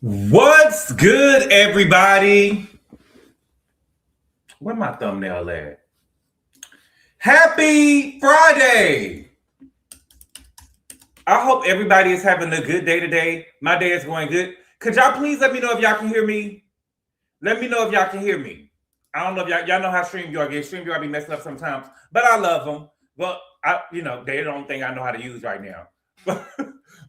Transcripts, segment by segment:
What's good, everybody? Where my thumbnail at? Happy Friday! I hope everybody is having a good day today. My day is going good. Could y'all please let me know if y'all can hear me? Let me know if y'all can hear me. I don't know if y'all know how StreamYard gets. StreamYard be messing up sometimes, but I love them. Well, they're the only thing I know how to use right now. But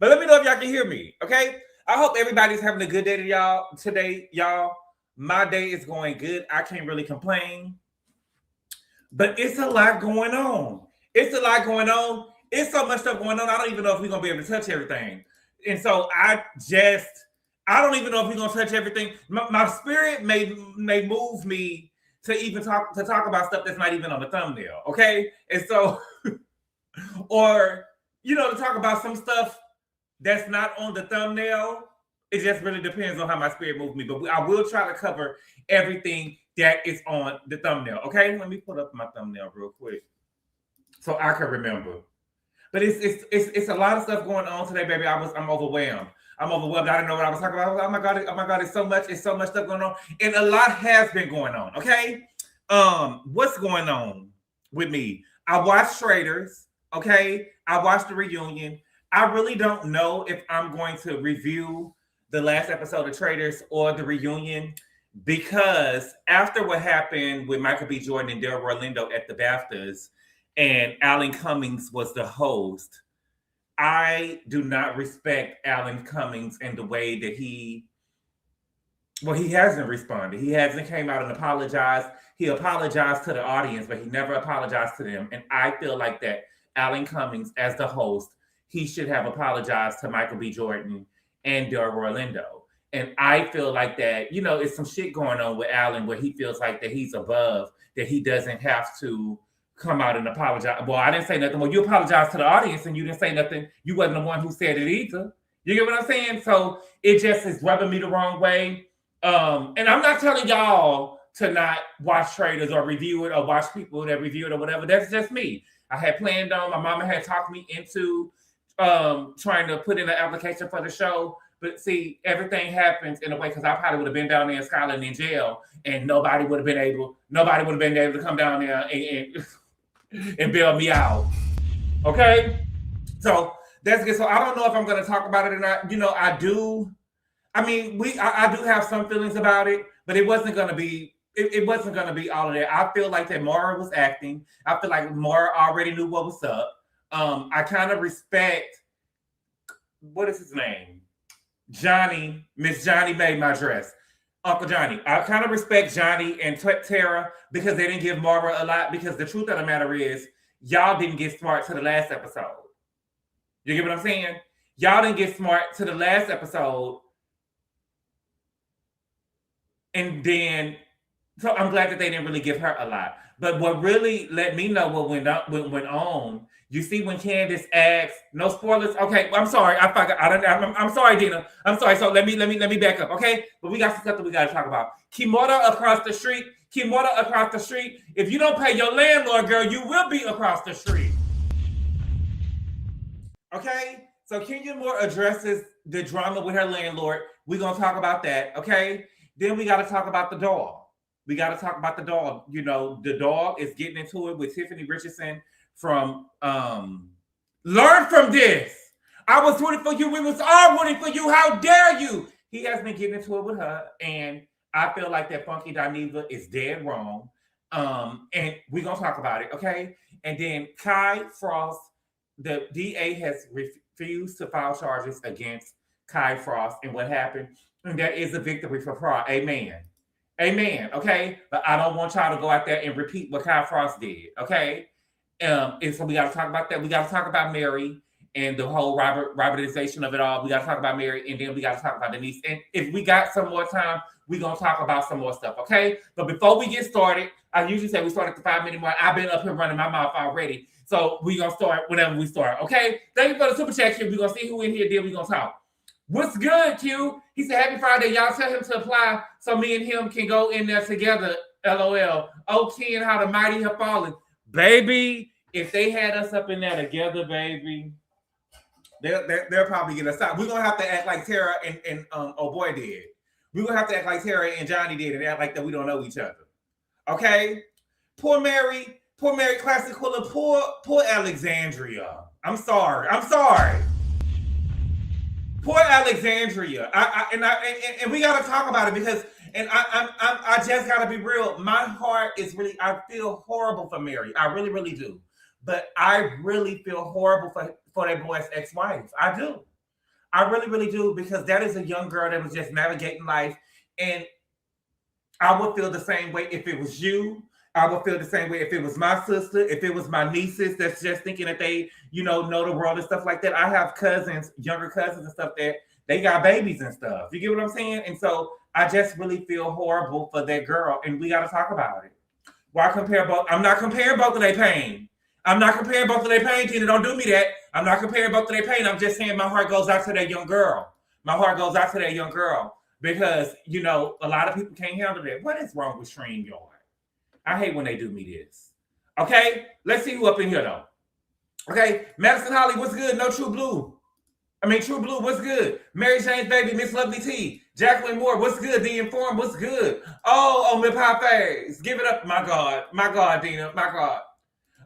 let me know if y'all can hear me, okay? I hope everybody's having a good day today, y'all. My day is going good. I can't really complain. But it's a lot going on. It's a lot going on. It's so much stuff going on. I don't even know if we're gonna be able to touch everything. And so I don't even know if we're gonna touch everything. My spirit may move me to even talk about stuff that's not even on the thumbnail. Okay. And so or to talk about some stuff that's not on the thumbnail. It just really depends on how my spirit moves me. But I will try to cover everything that is on the thumbnail. Okay, let me put up my thumbnail real quick so I can remember. But it's a lot of stuff going on today, baby. I'm overwhelmed. I'm overwhelmed. I didn't know what I was talking about. Oh my god, it's so much stuff going on. And a lot has been going on. Okay. What's going on with me? I watched Traders. Okay. I watched the reunion. I really don't know if I'm going to review the last episode of Traders or the reunion, because after what happened with Michael B. Jordan and Delroy Lindo at the BAFTAs and Alan Cummings was the host, I do not respect Alan Cummings in the way that he hasn't responded. He hasn't came out and apologized. He apologized to the audience, but he never apologized to them. And I feel like that Alan Cummings, as the host, he should have apologized to Michael B. Jordan and Delroy Lindo. And I feel like that, it's some shit going on with Alan where he feels like that he's above, that he doesn't have to come out and apologize. Well, I didn't say nothing. Well, you apologized to the audience and you didn't say nothing. You wasn't the one who said it either. You get what I'm saying? So it just is rubbing me the wrong way. And I'm not telling y'all to not watch Traders or review it or watch people that review it or whatever. That's just me. I had planned on, my mama had talked me into trying to put in an application for the show. But see, everything happens in a way, because I probably would have been down there in Scotland in jail, and nobody would have been able to come down there and bail me out. Okay? So that's good. So I don't know if I'm going to talk about it or not. I do. I mean, I do have some feelings about it, but it wasn't going to be. It wasn't going to be all of that. I feel like that Mara was acting. I feel like Mara already knew what was up. I kind of respect, what is his name? Johnny. Miss Johnny made my dress. Uncle Johnny. I kind of respect Johnny and Tara because they didn't give Mara a lot, because the truth of the matter is y'all didn't get smart to the last episode. You get what I'm saying? Y'all didn't get smart to the last episode. And then, so I'm glad that they didn't really give her a lot. But what really let me know what went on, you see when Candace asked, no spoilers. Okay, I'm sorry. I'm sorry, Dina. I'm sorry. So let me back up, okay? But we got some stuff that we got to talk about. Kimura across the street. If you don't pay your landlord, girl, you will be across the street. Okay? So Kimura addresses the drama with her landlord. We're going to talk about that, okay? Then we got to talk about the dog. The dog is getting into it with Tiffany Richardson from Learn From This. I was rooting for you. We was all rooting for you. How dare you? He has been getting into it with her, and I feel like that Funky Dineva is dead wrong. And we're going to talk about it, okay? And then Kai Frost, the DA has refused to file charges against Kai Frost and what happened. And that is a victory for fraud. Amen. Okay? But I don't want y'all to go out there and repeat what Kai Frost did, okay? And so we got to talk about that. We got to talk about Mary and the whole Robertization of it all. We got to talk about Mary, and then we got to talk about Denise. And if we got some more time, we're going to talk about some more stuff, okay? But before we get started, I usually say we start at the 5-minute mark. I've been up here running my mouth already. So we're going to start whenever we start, okay? Thank you for the super chat, Q. We're going to see who in here, then we're going to talk. What's good, Q? He said, happy Friday. Y'all tell him to apply so me and him can go in there together, LOL. Oh, Ken, how the mighty have fallen. Baby, if they had us up in there together, baby, They'll probably get us out. We're gonna have to act like Tara and oh boy did. We're gonna have to act like Tara and Johnny did and act like that we don't know each other. Okay? Poor Mary Classic Quilla, poor Alexandria. I'm sorry. Poor Alexandria. And we gotta talk about it because I just gotta be real. My heart is really, I feel horrible for Mary. I really, really do. But I really feel horrible for that boy's ex-wife. I do. I really, really do, because that is a young girl that was just navigating life. And I would feel the same way if it was you. I would feel the same way if it was my sister, if it was my nieces that's just thinking that they, know the world and stuff like that. I have cousins, younger cousins and stuff that they got babies and stuff. You get what I'm saying? And so I just really feel horrible for that girl, and we got to talk about it. Why compare both? I'm not comparing both of their pain. Tina, don't do me that. I'm not comparing both of their pain. I'm just saying my heart goes out to that young girl. Because, a lot of people can't handle that. What is wrong with StreamYard? I hate when they do me this. Okay, let's see who up in here though. Okay, Madison Holly, what's good? No True Blue, what's good? Mary Jane's baby, Miss Lovely T. Jacqueline Moore, what's good? The Informed, what's good? Oh, Mip High Face, give it up, my God, Dina, my God.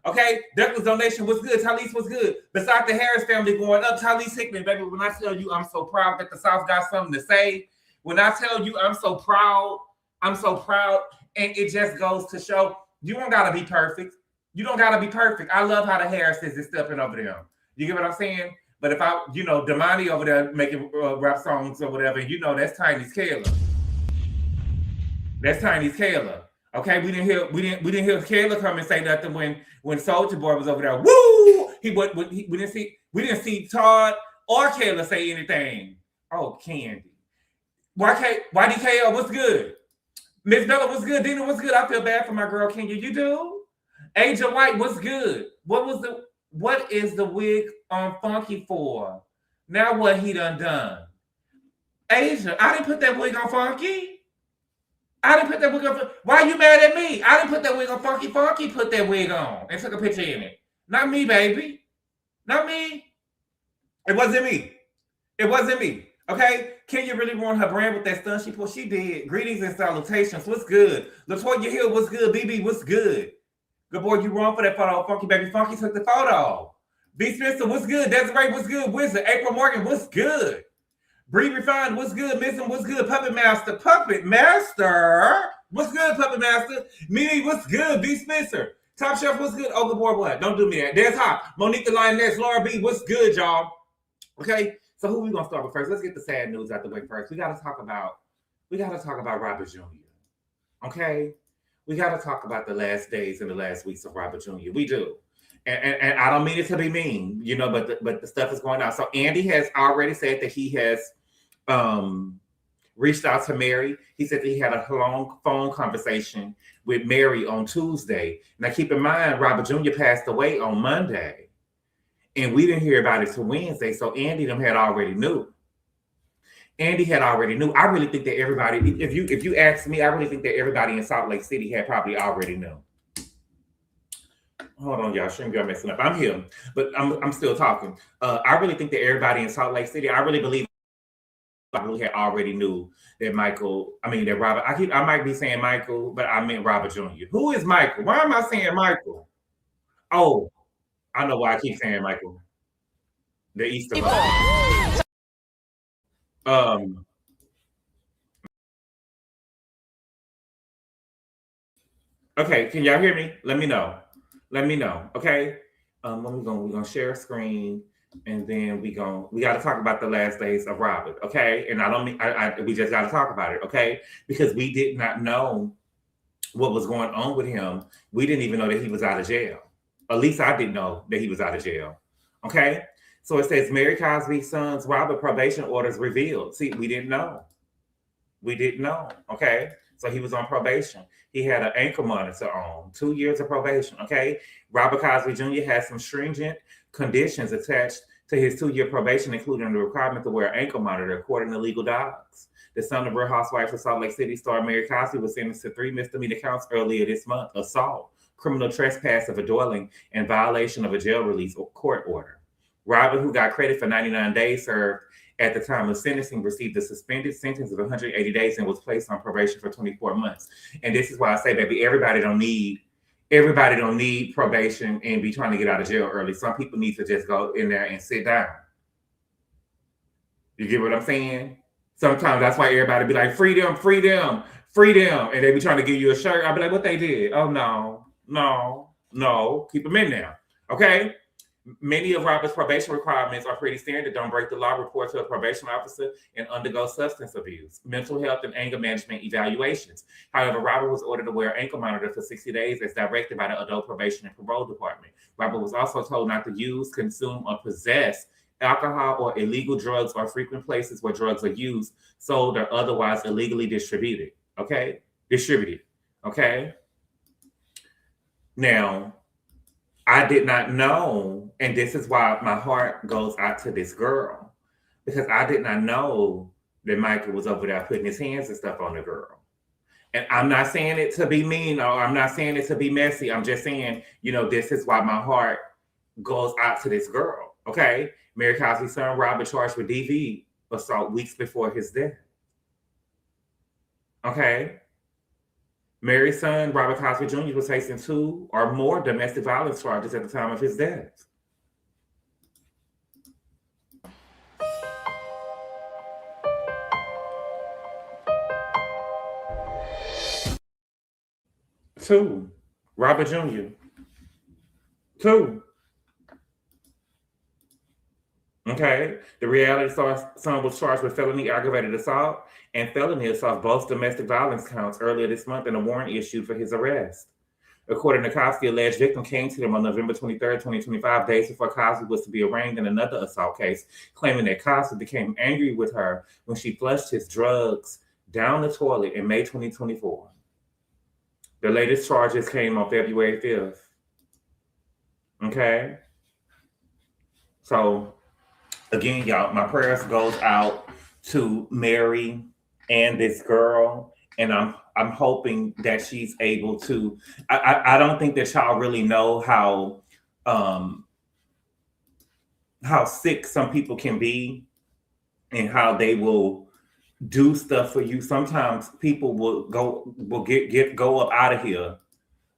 Okay, Douglas Donation, what's good? Talise, what's good? Beside the Harris family going up, Talise Hickman, baby, when I tell you I'm so proud that the South got something to say, when I tell you I'm so proud, and it just goes to show you don't gotta be perfect. I love how the Harrises is stepping over them. You get what I'm saying? But if I, Damani over there making rap songs or whatever, that's Tiny's Kayla. Okay, we didn't hear Kayla come and say nothing when Soulja Boy was over there. Woo! We didn't see Todd or Kayla say anything. Oh, Candy. YDKL, what's good? Miss Bella, what's good? Dina, what's good? I feel bad for my girl Kenya. You do? Asia White, what's good? What is the wig on Funky for? Now what he done? Asia, I didn't put that wig on Funky. Why are you mad at me? I didn't put that wig on Funky. Funky put that wig on and took a picture in it. Not me, baby. Not me. It wasn't me. Okay? Kenya really ruined her brand with that stunt she put. She did. Greetings and salutations. What's good? Latoya Hill, what's good? BB, what's good? Gabor, you wrong for that photo. Funky baby. Funky took the photo. B. Spencer, what's good? Desiree, what's good? Wizard. April Morgan, what's good? Bree Refined, what's good? Missing, what's good? Puppet Master. What's good, Puppet Master? Mimi, what's good? B. Spencer. Top Chef, what's good? Oh, Gabor, what? Don't do me that. That's hot. Monique the Lioness. Laura B, what's good, y'all? Okay. So who we gonna start with first? Let's get the sad news out the way first. We gotta talk about Robert Jr. Okay, we gotta talk about the last days and the last weeks of Robert Jr. We do, and I don't mean it to be mean, but the stuff is going on. So Andy has already said that he has reached out to Mary. He said that he had a long phone conversation with Mary on Tuesday. Now keep in mind, Robert Jr. passed away on Monday. And we didn't hear about it till Wednesday, so Andy them had already knew. I really think that everybody, if you ask me, I really think that everybody in Salt Lake City had probably already knew. Hold on, y'all. StreamYard messing up. I'm here, but I'm still talking. I really think that everybody in Salt Lake City, I really believe probably had already knew that Robert. I might be saying Michael, but I meant Robert Jr. Who is Michael? Why am I saying Michael? Oh. I know why I keep saying Michael. The Easter Bunny. Okay, can y'all hear me? Let me know. Okay. We're gonna share a screen, and then we got to talk about the last days of Robert. Okay, and I don't mean we just got to talk about it. Okay, because we did not know what was going on with him. We didn't even know that he was out of jail. At least I didn't know that he was out of jail. Okay. So it says Mary Cosby's son's Robert probation orders revealed. See, we didn't know. Okay. So he was on probation. He had an ankle monitor on, 2 years of probation. Okay. Robert Cosby Jr. has some stringent conditions attached to his 2-year probation, including the requirement to wear an ankle monitor, according to legal docs. The son of Real Housewives of Salt Lake City star Mary Cosby was sentenced to 3 misdemeanor counts earlier this month: assault, criminal trespass of a dwelling, and violation of a jail release or court order. Robert, who got credit for 99 days served at the time of sentencing, received a suspended sentence of 180 days and was placed on probation for 24 months. And this is why I say, baby, everybody don't need probation and be trying to get out of jail early. Some people need to just go in there and sit down. You get what I'm saying? Sometimes that's why everybody be like, freedom, freedom, freedom. And they be trying to give you a shirt. I'll be like, what they did? Oh, no. Keep them in there. Okay? Many of Robert's probation requirements are pretty standard. Don't break the law, report to a probation officer, and undergo substance abuse, mental health, and anger management evaluations. However, Robert was ordered to wear an ankle monitor for 60 days as directed by the Adult Probation and Parole Department. Robert was also told not to use, consume, or possess alcohol or illegal drugs or frequent places where drugs are used, sold, or otherwise illegally distributed. Okay? Okay? Now, I did not know, and this is why my heart goes out to this girl, because I did not know that Michael was over there putting his hands and stuff on the girl. And I'm not saying it to be mean, or I'm not saying it to be messy. I'm just saying, this is why my heart goes out to this girl, okay? Mary Cosby's son, Robert, charged with DV assault weeks before his death. Okay? Mary's son, Robert Cosby Jr., was facing 2 or more domestic violence charges at the time of his death. Two, Robert Jr. 2. Okay, the reality star son was charged with felony aggravated assault and felony assault, both domestic violence counts, earlier this month, and a warrant issued for his arrest. According to Cosby, the alleged victim came to him on November 23rd, 2025, days before Cosby was to be arraigned in another assault case, claiming that Cosby became angry with her when she flushed his drugs down the toilet in May 2024. The latest charges came on February 5th. Okay? So, again, y'all, my prayers goes out to Mary and this girl, and I'm hoping that she's able to. I don't think that y'all really know how sick some people can be, and how they will do stuff for you. Sometimes people will go up out of here,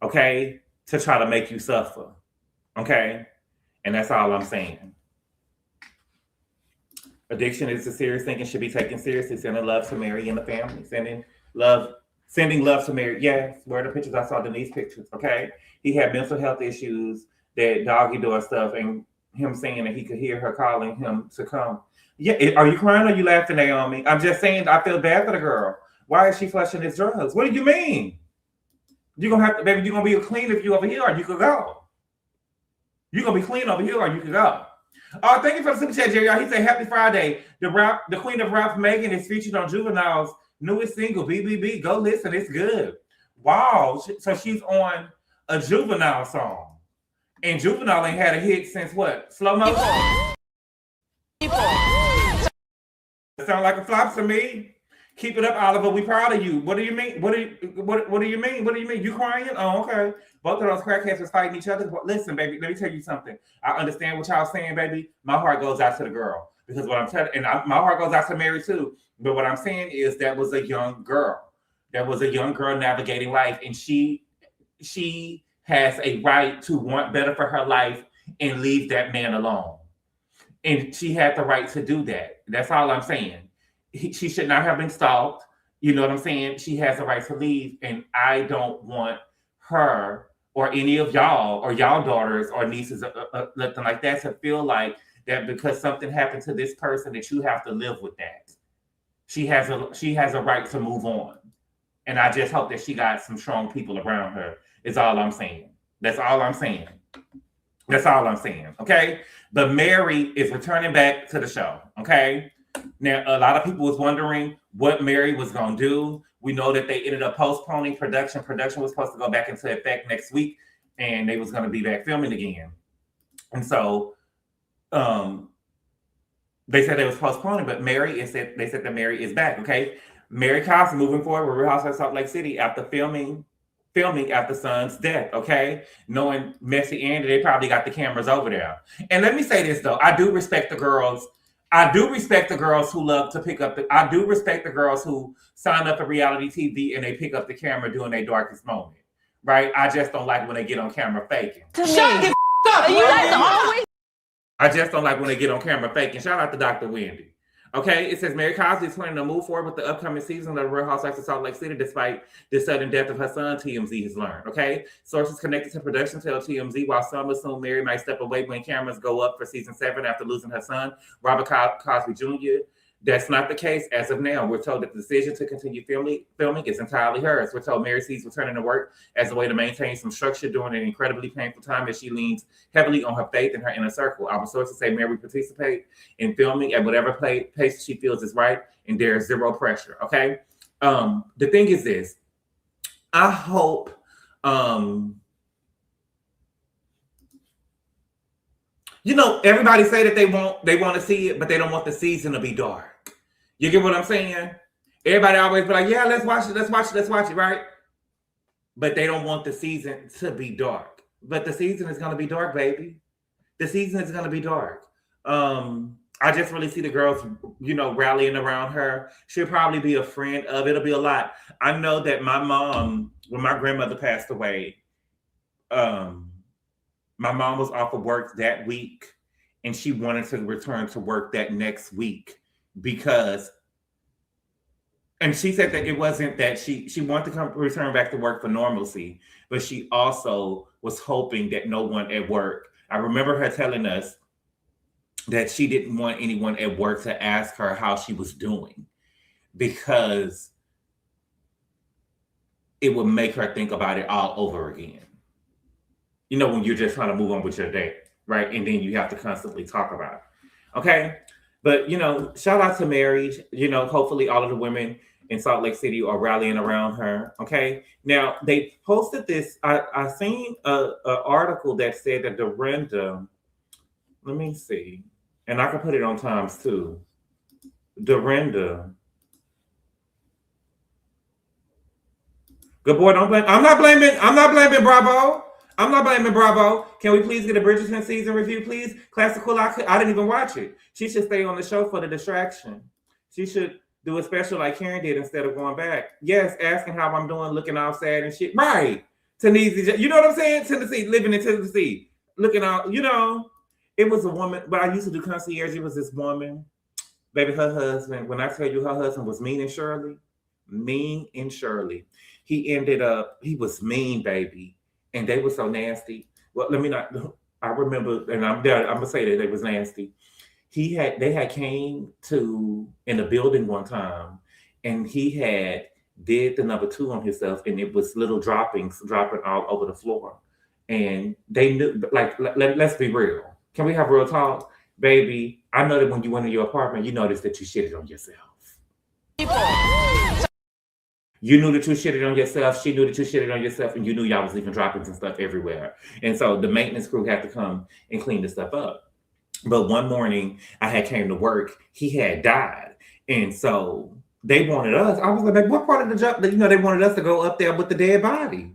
okay, to try to make you suffer, okay, and that's all I'm saying. Addiction is a serious thing and should be taken seriously. Sending love to Mary and the family. Sending love to Mary. Yes, where are the pictures? I saw Denise pictures. Okay, he had mental health issues, that doggy door stuff, and him saying that he could hear her calling him to come. Yeah, are you crying or are you laughing, Naomi? I'm just saying I feel bad for the girl. Why is she flushing his drugs? What do you mean? You're gonna have to, baby. You're gonna be clean if you over here, or you could go. You're gonna be clean over here, or you could go. Oh, thank you for the super chat, Jerry. He said, "Happy Friday." The Queen of Rap, Megan, is featured on Juvenile's newest single, BBB. Go listen, it's good. Wow, so she's on a Juvenile song, and Juvenile ain't had a hit since what? Slow Motion. Sound like a flop to me. Keep it up, Oliver. We proud of you. What do you mean? What do you mean? What do you mean? You crying? Oh, okay. Both of those crackheads was fighting each other. Listen, baby, let me tell you something. I understand what y'all saying, baby. My heart goes out to the girl, because what I'm telling, and my heart goes out to Mary too. But what I'm saying is that was a young girl. That was a young girl navigating life, and she has a right to want better for her life and leave that man alone. And she had the right to do that. That's all I'm saying. She should not have been stalked. You know what I'm saying? She has the right to leave, and I don't want her or any of y'all or y'all daughters or nieces or nothing like that to feel like that because something happened to this person that you have to live with that. She has a right to move on, and I just hope that she got some strong people around her. Is all I'm saying. That's all I'm saying. That's all I'm saying. Okay, but Mary is returning back to the show. Okay. Now, a lot of people was wondering what Mary was going to do. We know that they ended up postponing production. Production was supposed to go back into effect next week, and they was going to be back filming again. And so they said they was postponing, but they said that Mary is back, okay? Mary Cosby moving forward with Real Housewives of Salt Lake City after filming filming after son's death, okay? Knowing Messy Andy, they probably got the cameras over there. And let me say this though, I do respect the girls. I do respect the girls who love to pick up I do respect the girls who sign up for reality TV and they pick up the camera during their darkest moment. Right? I just don't like when they get on camera faking. Shut the up, you like to always. I just don't like when they get on camera faking. Shout out to Dr. Wendy. Okay, it says Mary Cosby is planning to move forward with the upcoming season of The Real Housewives of Salt Lake City despite the sudden death of her son, TMZ has learned. Okay, sources connected to production tell TMZ while some assume Mary might step away when cameras go up for season 7 after losing her son, Robert Cosby Jr., that's not the case as of now. We're told that the decision to continue filming is entirely hers. We're told Mary sees returning to work as a way to maintain some structure during an incredibly painful time as she leans heavily on her faith and her inner circle. Our sources say Mary participate in filming at whatever pace she feels is right, and there's zero pressure, okay? The thing is this. I hope everybody say that they want to see it, but they don't want the season to be dark. You get what I'm saying? Everybody always be like, yeah, let's watch it, right? But they don't want the season to be dark. But the season is going to be dark, baby. The season is going to be dark. I just really see the girls, rallying around her. She'll probably be a friend of, it'll be a lot. I know that my mom, when my grandmother passed away, my mom was off of work that week and she wanted to return to work that next week and she said that it wasn't that she wanted to return back to work for normalcy, but she also was hoping that no one at work. I remember her telling us that she didn't want anyone at work to ask her how she was doing because it would make her think about it all over again. When you're just trying to move on with your day, right? And then you have to constantly talk about it. Okay. But, shout out to Mary. Hopefully all of the women in Salt Lake City are rallying around her. Okay. Now, they posted this. I seen an article that said that Dorinda, let me see. And I can put it on Times too. Dorinda. Good boy, don't blame. I'm not blaming Bravo. I'm not blaming Bravo. Can we please get a Bridgerton season review, please? Classical, I didn't even watch it. She should stay on the show for the distraction. She should do a special like Karen did instead of going back. Yes, asking how I'm doing, looking all sad and shit. Right. Tennessee, you know what I'm saying? Tennessee, living in Tennessee. Looking out, it was a woman, but I used to do concierge. It was this woman. Baby, her husband, when I tell you her husband was mean and Shirley, he was mean, baby. And they were so nasty. Well, I remember, and I'm gonna say that they was nasty. They had came to in the building one time, and he had did the number 2 on himself, and it was little droppings dropping all over the floor. And they knew, let's be real. Can we have real talk? Baby, I know that when you went in your apartment, you noticed that you shitted on yourself. You knew that you shitted on yourself. She knew that you shitted on yourself, and you knew y'all was leaving droppings and stuff everywhere. And so the maintenance crew had to come and clean the stuff up. But one morning, I had came to work. He had died, and so they wanted us. I was like, "What part of the job?" They wanted us to go up there with the dead body.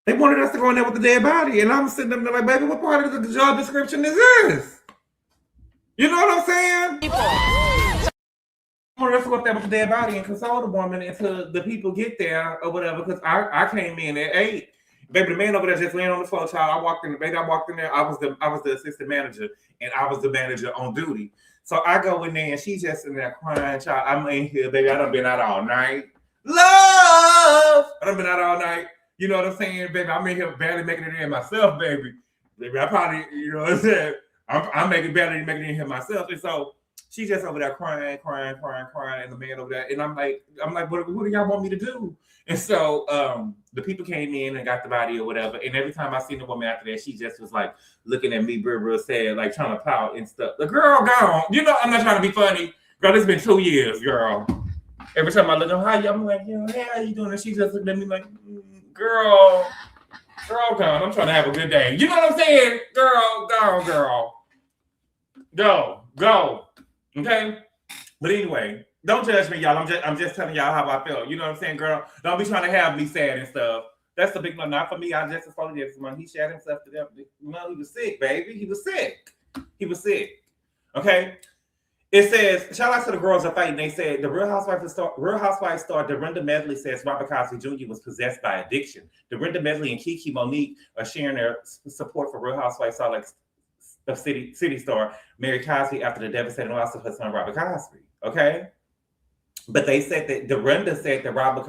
They wanted us to go in there with the dead body, and I'm sitting there like, "Baby, what part of the job description is this?" You know what I'm saying? Let's go up there with the dead body and console the woman until the people get there or whatever. Because I came in at 8. Baby, the man over there just laying on the floor, child. I walked in there. I was the assistant manager, and I was the manager on duty. So I go in there, and she's just in there crying, child. I'm in here, baby. I done been out all night. Love! I done been out all night. You know what I'm saying, baby? I'm in here barely making it in myself, baby. Baby, I probably, you know what I'm saying? I'm barely making it in here myself. And so she's just over there crying, and the man over there. And I'm like, what do y'all want me to do? And so the people came in and got the body or whatever. And every time I seen the woman after that, she just was like looking at me real sad, like trying to pout and stuff. The girl gone. I'm not trying to be funny. Girl, it's been 2 years, girl. Every time I look at her, I'm like, hey, how you doing? And she just looked at me like, girl, gone. I'm trying to have a good day. You know what I'm saying? Girl, go. Okay? But anyway, don't judge me, y'all. I'm just telling y'all how I feel. You know what I'm saying, girl? Don't be trying to have me sad and stuff. That's the big one. Not for me. I just told you this one. He shot himself to death. No, he was sick, baby. He was sick. He was sick. Okay? It says, shout out to the girls are fighting. They said the Real Housewives star Dorinda Medley says Robert Cosby Jr. was possessed by addiction. Dorinda Medley and Kiki Monique are sharing their support for Real Housewives Salt Lake City star Mary Cosby after the devastating loss of her son Robert Cosby. Okay, but they said that Dorinda said that Robert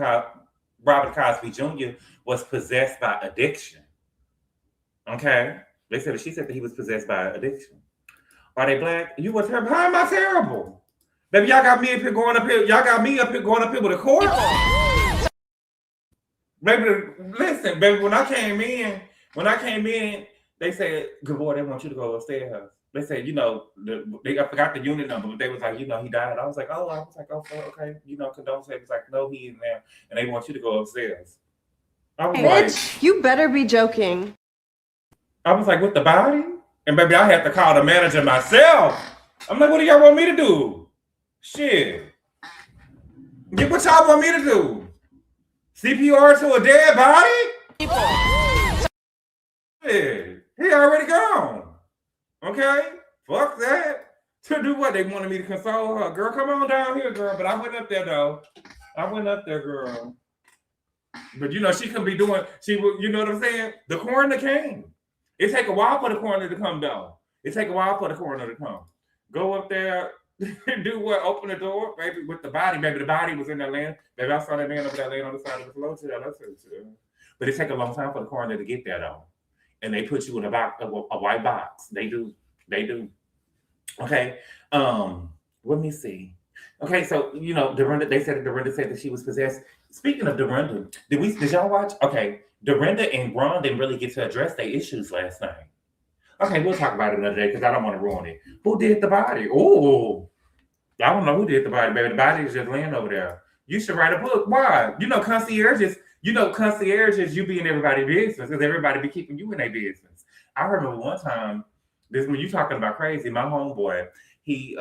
Cosby Jr. was possessed by addiction. Okay, she said that he was possessed by addiction. Are they black? You were terrible. How am I terrible? Baby, y'all got me up here going up here. Y'all got me up here going up here with a court. Baby, listen, baby, when I came in, they said, Gabor, they want you to go upstairs. They said, I forgot the unit number, but they was like, he died. I was like, oh, okay, condolences. It was like, no, he isn't there. And they want you to go upstairs. I was Bitch, you better be joking. I was like, with the body? And baby, I had to call the manager myself. I'm like, what do y'all want me to do? Shit. What y'all want me to do? CPR to a dead body? Shit. He already gone. Okay? Fuck that. To do what? They wanted me to console her. Girl, come on down here, girl. But I went up there, though. Girl. But, she couldn't be doing, you know what I'm saying? The coroner came. It take a while for the coroner to come down. Go up there, do what? Open the door, baby, with the body. Baby, the body was in that land. Baby, I saw that man over there laying on the side of the floor. But it take a long time for the coroner to get there, though. And they put you in a white box. They do. Okay. Let me see. Okay, so Dorinda. They said that Dorinda said that she was possessed. Speaking of Dorinda, did y'all watch? Okay, Dorinda and Ron didn't really get to address their issues last night. Okay, we'll talk about it another day because I don't want to ruin it. Who did the body? Oh, I don't know who did the body, baby. The body is just laying over there. You should write a book. Why? Concierges. Concierges. You be in everybody's business because everybody be keeping you in their business. I remember one time. This when you talking about crazy. My homeboy. He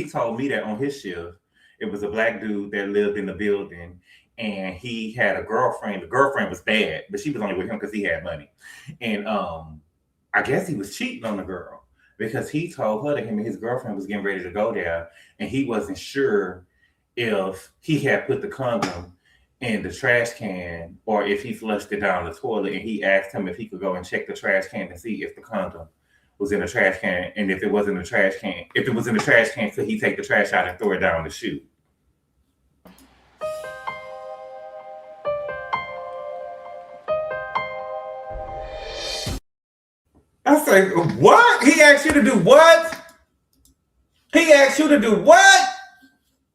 told me that on his shift, it was a black dude that lived in the building, and he had a girlfriend. The girlfriend was bad, but she was only with him because he had money. And I guess he was cheating on the girl because he told her that him and his girlfriend was getting ready to go there, and he wasn't sure if he had put the condom in the trash can or if he flushed it down the toilet. And he asked him if he could go and check the trash can to see if the condom was in the trash can, and if it was in the trash can, could he take the trash out and throw it down the chute? I say, what? He asked you to do what?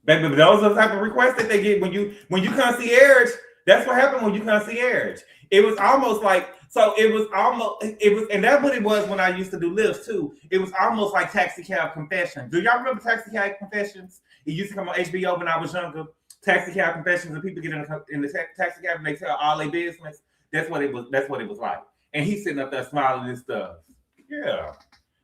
Baby, those are the type of requests that they get when you concierge. That's what happened when you concierge. It was almost like, and that's what it was when I used to do lifts too. It was almost like Taxi Cab Confessions. Do y'all remember Taxi Cab Confessions? It used to come on HBO when I was younger. Taxi Cab Confessions, and people get in the taxi cab and they tell all their business. That's what it was like. And he's sitting up there smiling and stuff. Yeah.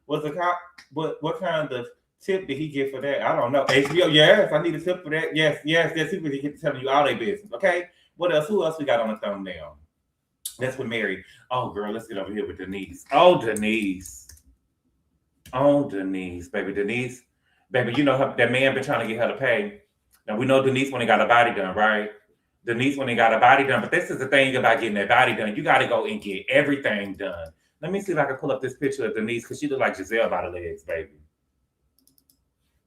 Was the cop? What kind of tip did he get for that? I don't know. HBO, yes, I need a tip for that. Yes, that's who he gets telling you all their business. Okay. What else? Who else we got on the thumbnail? That's with Mary. Oh, girl, let's get over here with Denise. Oh, Denise, baby. Denise, baby, that man been trying to get her to pay. Now, we know Denise when he got a body done, right? But this is the thing about getting that body done. You got to go and get everything done. Let me see if I can pull up this picture of Denise because she look like Giselle by the legs, baby.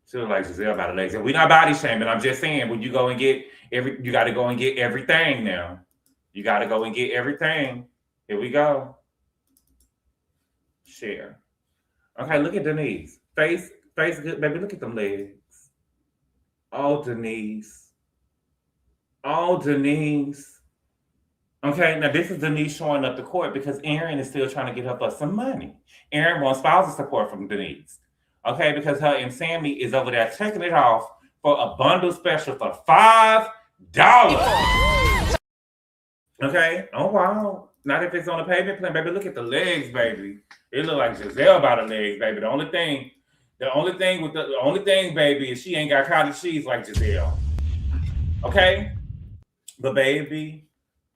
She look like Giselle by the legs. And we're not body shaming. I'm just saying, when you go and get you got to go and get everything now. You got to go and get everything. Here we go. Share. Okay, look at Denise. Face good, baby. Look at them legs. Oh, Denise. Okay, now this is Denise showing up to court because Aaron is still trying to get her for some money. Aaron wants spousal support from Denise. Okay, because her and Sammy is over there taking it off for a bundle special for $5. Okay. Oh wow. Not if it's on a pavement plan, baby. Look at the legs, baby. It look like Giselle by the legs, baby. The only thing, baby, is she ain't got cottage cheese like Giselle. Okay, but baby,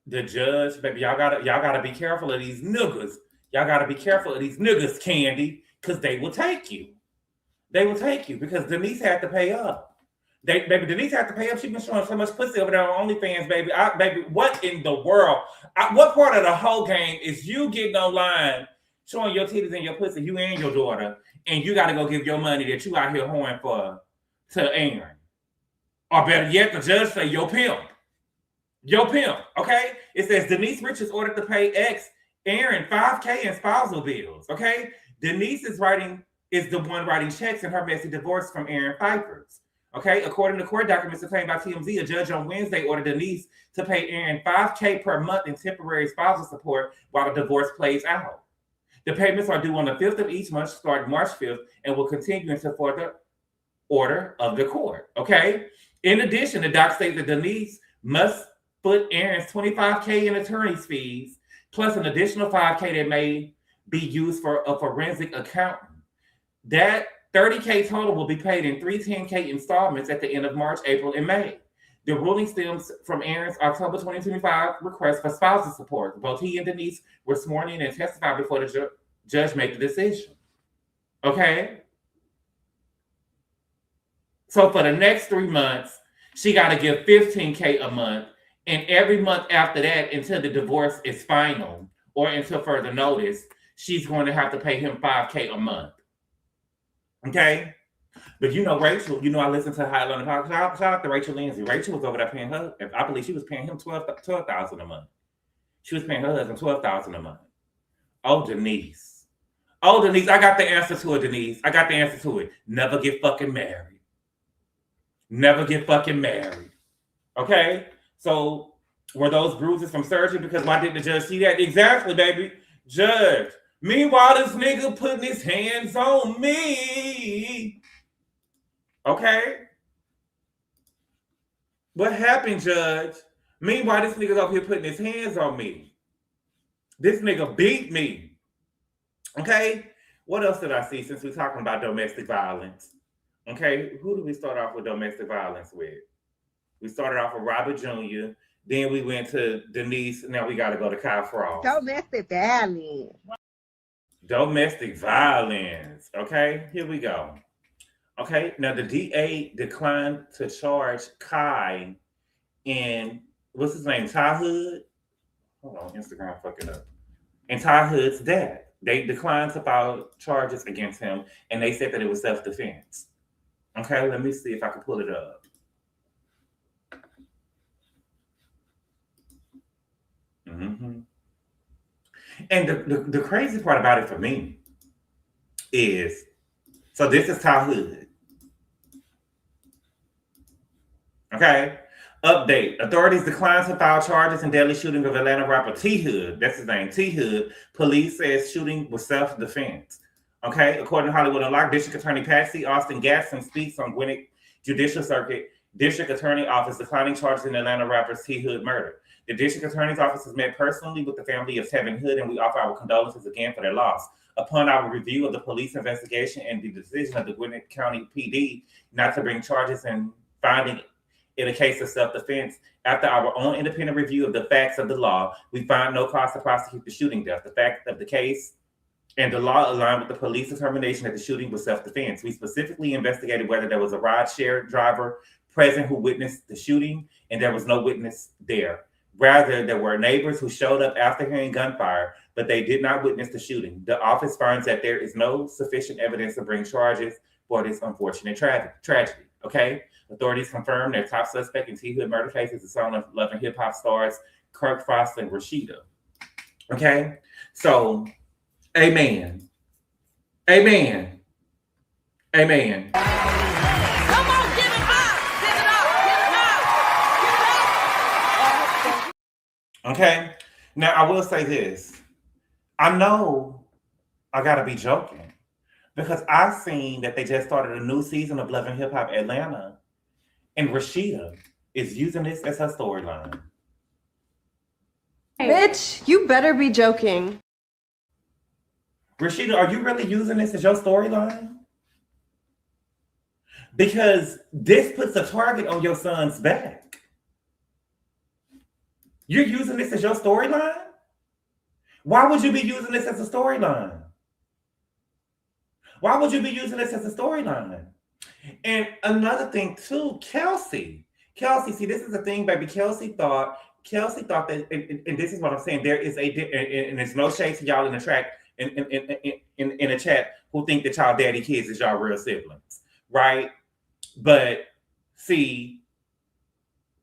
the judge, baby, y'all gotta be careful of these niggas. Y'all gotta be careful of these niggas, Candy, because they will take you. They will take you because Denise had to pay up. Baby, Denise had to pay up. She been showing so much pussy over there on OnlyFans, baby. Baby, what in the world? What part of the whole game is you getting online, showing your titties and your pussy, you and your daughter, and you got to go give your money that you out here hoeing for to Aaron? Or better yet, the judge say, your pimp. Your pimp, okay? It says Denise Richards ordered to pay Aaron $5,000 in spousal bills, okay? Denise is the one writing checks in her messy divorce from Aaron Pfeiffer's. Okay, according to court documents obtained by TMZ, a judge on Wednesday ordered Denise to pay Aaron $5,000 per month in temporary spousal support while the divorce plays out. The payments are due on the 5th of each month, starting March 5th, and will continue until further order of the court. Okay. In addition, the doc states that Denise must foot Aaron's $25,000 in attorney's fees, plus an additional $5,000 that may be used for a forensic accountant. That $30,000 total will be paid in 3 $10,000 installments at the end of March, April, and May. The ruling stems from Aaron's October 2025 request for spousal support. Both he and Denise were sworn in and testified before the judge made the decision. Okay? So for the next 3 months, she got to give $15,000 a month, and every month after that, until the divorce is final or until further notice, she's going to have to pay him $5,000 a month. Okay, but Rachel, I listened to High London Talk. Shout out to Rachel Lindsay. Rachel was over there paying her. I believe she was paying him $12,000 a month. She was paying her husband $12,000 a month. Oh, Denise. I got the answer to it, Denise. I got the answer to it. Never get fucking married. Never get fucking married. Okay, so were those bruises from surgery? Because why didn't the judge see that? Exactly, baby. Judge. Meanwhile, this nigga putting his hands on me. Okay? What happened, Judge? Meanwhile, this nigga's up here putting his hands on me. This nigga beat me. Okay? What else did I see since we're talking about domestic violence? Okay? Who did we start off with domestic violence with? We started off with Robert Jr., then we went to Denise, now we got to go to Kyle Frost. Domestic violence. Domestic violence. Okay, here we go. Okay, now the DA declined to charge Kai and what's his name? Ty Hood? Hold on, Instagram fucking up. And Ty Hood's dad. They declined to file charges against him, and they said that it was self-defense. Okay, let me see if I can pull it up. Mm-hmm. And the crazy part about it for me is, so this is Ty Hood. Okay. Update. Authorities declined to file charges in deadly shooting of Atlanta rapper T Hood. That's his name, T Hood. Police says shooting was self-defense. Okay. According to Hollywood Unlocked, District Attorney Patsy Austin Gatson speaks on Gwinnett Judicial Circuit District Attorney Office declining charges in Atlanta rapper's T Hood murder. The District Attorney's Office has met personally with the family of Tevin Hood, and we offer our condolences again for their loss. Upon our review of the police investigation and the decision of the Gwinnett County PD not to bring charges and finding in a case of self-defense, after our own independent review of the facts of the law, we find no cause to prosecute the shooting death. The fact of the case and the law align with the police determination that the shooting was self-defense. We specifically investigated whether there was a rideshare driver present who witnessed the shooting, and there was no witness there. Rather, there were neighbors who showed up after hearing gunfire, but they did not witness the shooting. The office finds that there is no sufficient evidence to bring charges for this unfortunate tragedy. Okay? Authorities confirm their top suspect in T Hood murder case is the son of Love and Hip Hop stars Kirk Frost and Rashida. Okay? So, amen. Amen. Amen. Come on, give it up. Give it up. Give it up. Give it up. Okay? Now, I will say this. I know I got to be joking because I've seen that they just started a new season of Love and Hip Hop Atlanta, and Rashida is using this as her storyline. Bitch, Bitch, you better be joking. Rashida, are you really using this as your storyline? Because this puts a target on your son's back. You're using this as your storyline? Why would you be using this as a storyline? Why would you be using this as a storyline? And another thing too, Kelsey, see, this is the thing, baby. Kelsey thought that, and this is what I'm saying. There is and there's no shade to y'all in the track, in the chat, who think that y'all daddy kids is y'all real siblings, right? But see,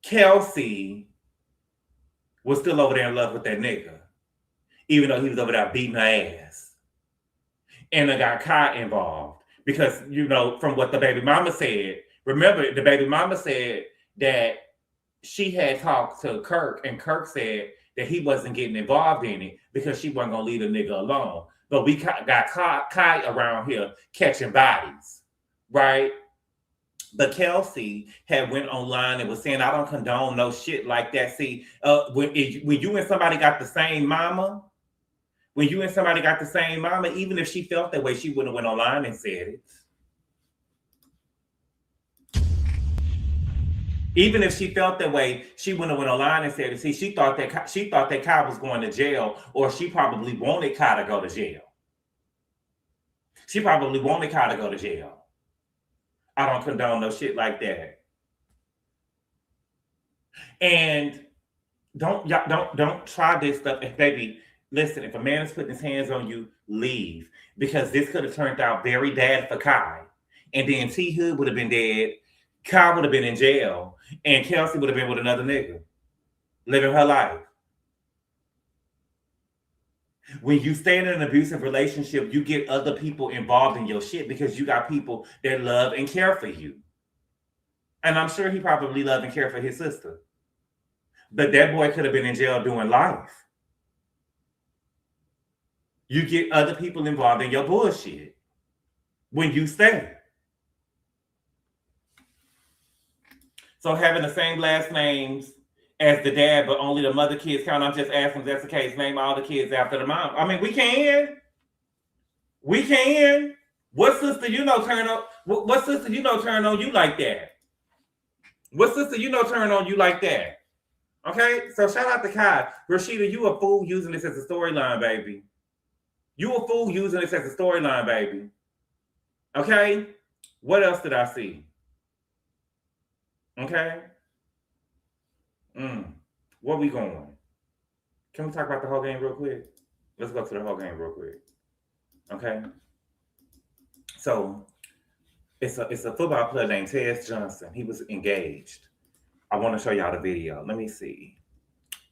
Kelsey was still over there in love with that nigga, even though he was over there beating her ass, and I got Kai involved. Because, you know, from what the baby mama said, remember, the baby mama said that she had talked to Kirk, and Kirk said that he wasn't getting involved in it because she wasn't going to leave the nigga alone. But we got Kai around here catching bodies, right? But Kelsey had went online and was saying, I don't condone no shit like that. See, when you and somebody got the same mama, even if she felt that way, she wouldn't have went online and said it. Even if she felt that way, she wouldn't have went online and said it. See, she thought that Kai was going to jail, or she probably wanted Kai to go to jail. I don't condone no shit like that. And don't try this stuff. And baby, listen, if a man is putting his hands on you, leave. Because this could have turned out very bad for Kai. And then T Hood would have been dead. Kai would have been in jail. And Kelsey would have been with another nigga, living her life. When you stay in an abusive relationship, you get other people involved in your shit because you got people that love and care for you. And I'm sure he probably loved and cared for his sister. But that boy could have been in jail doing life. You get other people involved in your bullshit when you stay. So having the same last names as the dad, but only the mother kids count. I'm just asking if that's the case. Name all the kids after the mom. I mean, we can. What sister you know turn on? What sister you know turn on you like that? What sister you know turn on you like that? Okay, so shout out to Kai. Rashida, you a fool using this as a storyline, baby. Okay, what else did I see? Okay. Where we going? Can we talk about the whole game real quick? Let's go to the whole game real quick. Okay. So it's a football player named Tez Johnson. He was engaged. I want to show y'all the video. Let me see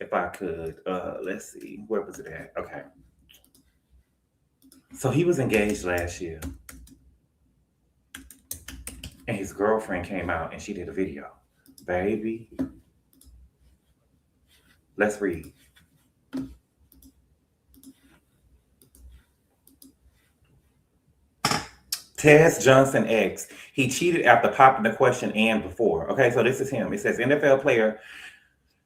if I could. Let's see. Where was it at? Okay. So he was engaged last year. And his girlfriend came out and she did a video. Baby. Let's read. Tez Johnson X. He cheated after popping the question and before. Okay, so this is him. It says NFL player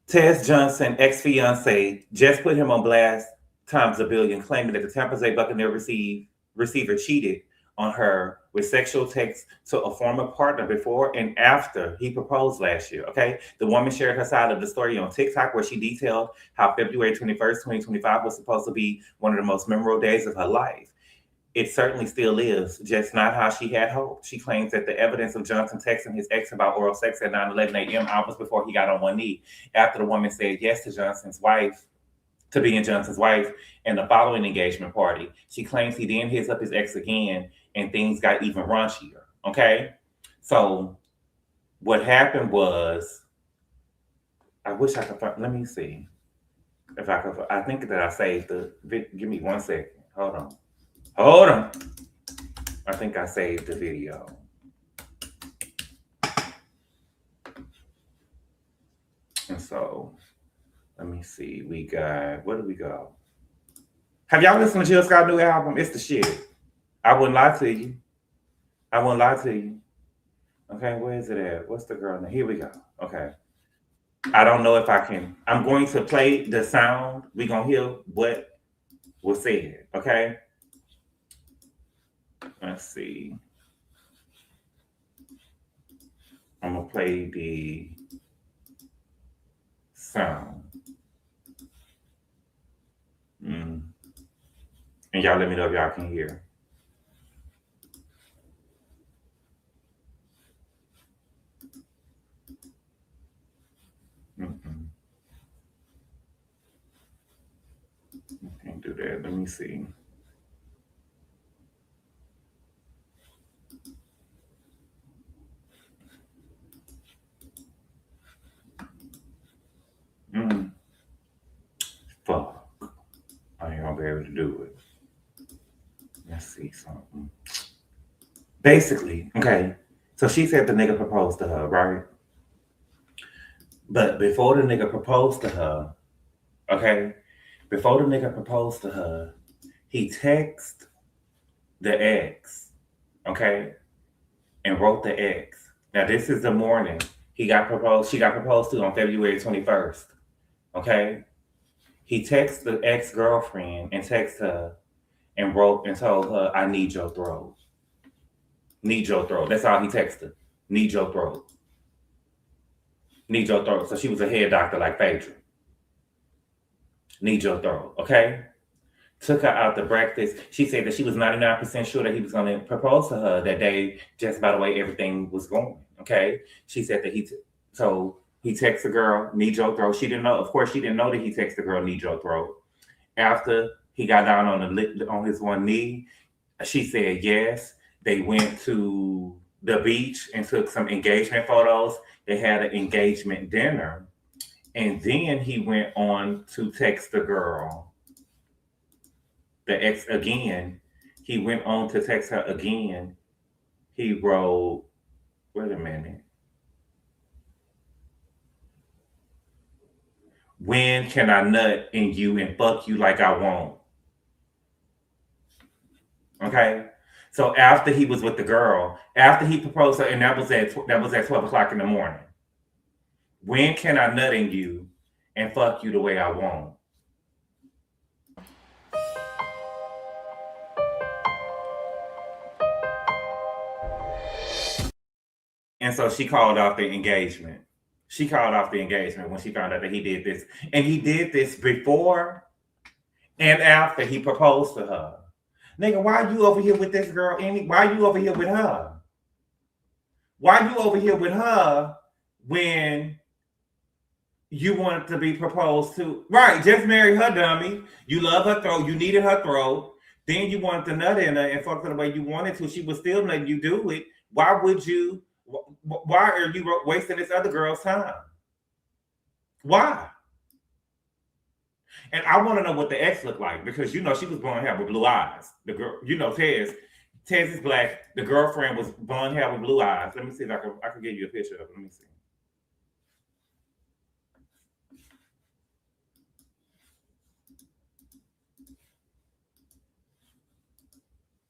Tez Johnson, ex-fiance, just put him on blast times a billion, claiming that the Tampa Bay Buccaneer receiver cheated on her with sexual texts to a former partner before and after he proposed last year. Okay, the woman shared her side of the story on TikTok, where she detailed how February 21st, 2025 was supposed to be one of the most memorable days of her life. It certainly still is, just not how she had hoped. She claims that the evidence of Johnson texting his ex about oral sex at 9:11 a.m. hours before he got on one knee after the woman said yes to being Johnson's wife and the following engagement party. She claims he then hits up his ex again and things got even raunchier. Okay? So what happened was, I wish I could find, let me see if I could, I think that I saved give me 1 second. Hold on. I think I saved the video. And so, let me see. We got, where do we go? Have y'all listened to Jill Scott's new album? It's the shit. I wouldn't lie to you. Okay, where is it at? What's the girl name? Here we go. Okay. I don't know if I can. I'm going to play the sound. We're going to hear what was said. Okay. Let's see. I'm going to play the sound. And y'all let me know if y'all can hear. I can't do that. Let me see. Fuck. I ain't gonna be able to do it. Let's see something. Basically, okay. So she said the nigga proposed to her, right? But before the nigga proposed to her, okay, before the nigga proposed to her, he texted the ex, okay, and wrote the ex. Now this is the morning she got proposed to on February 21st, okay? He texted the ex-girlfriend and texted her and wrote and told her, I need your throat. Need your throat. That's all he texted. Need your throat. Need your throat. So she was a head doctor like Phaedra. Need your throat, okay? Took her out to breakfast. She said that she was 99% sure that he was going to propose to her that day, just by the way everything was going, okay? She said that he texted the girl, need your throat. She didn't know, of course, she didn't know that he texted the girl, need your throat. After he got down on his one knee, she said yes. They went to the beach and took some engagement photos. They had an engagement dinner. And then he went on to text the girl, the ex again. He went on to text her again. He wrote, wait a minute. When can I nut in you and fuck you like I want? Okay. So after he was with the girl, after he proposed her, and that was at 12 o'clock in the morning. When can I nut in you and fuck you the way I want? And so she called off the engagement. She called off the engagement when she found out that he did this. And he did this before and after he proposed to her. Nigga, why are you over here with this girl? Why are you over here with her? Why are you over here with her when you wanted to be proposed to? Right, just marry her, dummy. You love her throat. You needed her throat. Then you wanted to nut in her and fuck her the way you wanted to. She was still letting you do it. Why would you? Why are you wasting this other girl's time? Why? And I want to know what the ex looked like, because you know she was blonde hair with blue eyes. The girl, you know, Tez is black. The girlfriend was blonde hair with blue eyes. Let me see if I can give you a picture of it. Let me see.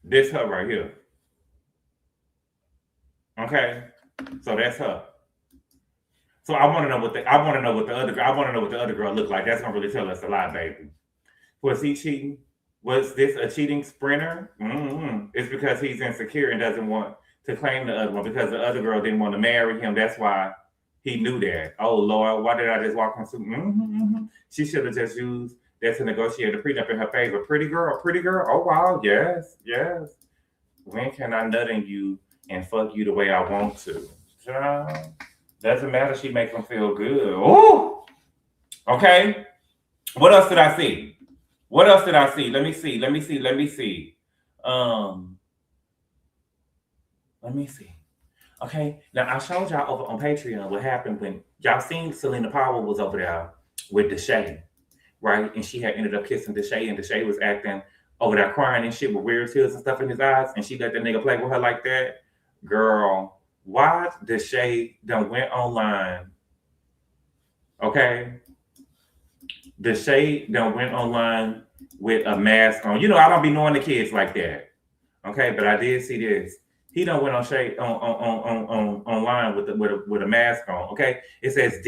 This her right here. Okay, so that's her. So I want to know what the other girl looked like. That's gonna really tell us a lot, baby. Was he cheating? Was this a cheating sprinter? It's because he's insecure and doesn't want to claim the other one, because the other girl didn't want to marry him. That's why he knew that. Oh Lord, why did I just walk into? She should have just used that to negotiate a prenup in her favor. Pretty girl. Oh wow, yes. When can I nut in you and fuck you the way I want to? Doesn't matter. She makes them feel good. Oh, okay. What else did I see? Let me see. Let me see. Okay. Now I showed y'all over on Patreon what happened when y'all seen Selena Powell was over there with Deshae, right? And she had ended up kissing Deshae, and Deshae was acting over there crying and shit with weird tears and stuff in his eyes, and she let that nigga play with her like that. Girl, why Deshae done went online? Okay. Deshae done went online with a mask on. You know, I don't be knowing the kids like that. Okay, but I did see this. He done went on online with a mask on. Okay. It says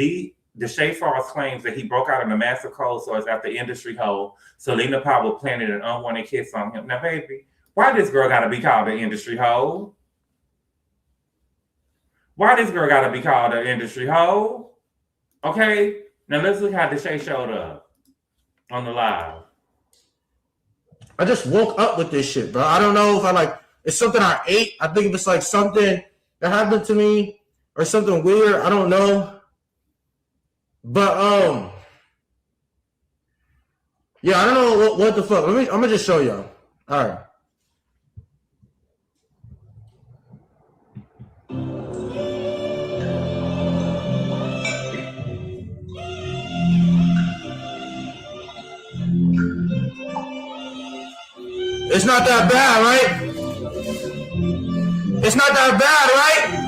Deshae Falls claims that he broke out in a massive cold sores after industry hoe Selena Powell planted an unwanted kiss on him. Now, baby, why this girl gotta be called an industry hoe? Why this girl gotta be called an industry hoe? Okay, now let's look how Deshae showed up on the live. I just woke up with this shit, bro. I don't know if I like it's something I ate. I think it's like something that happened to me or something weird. I don't know. But yeah, I don't know what the fuck. I'm gonna just show y'all. All right. It's not that bad, right? It's not that bad, right?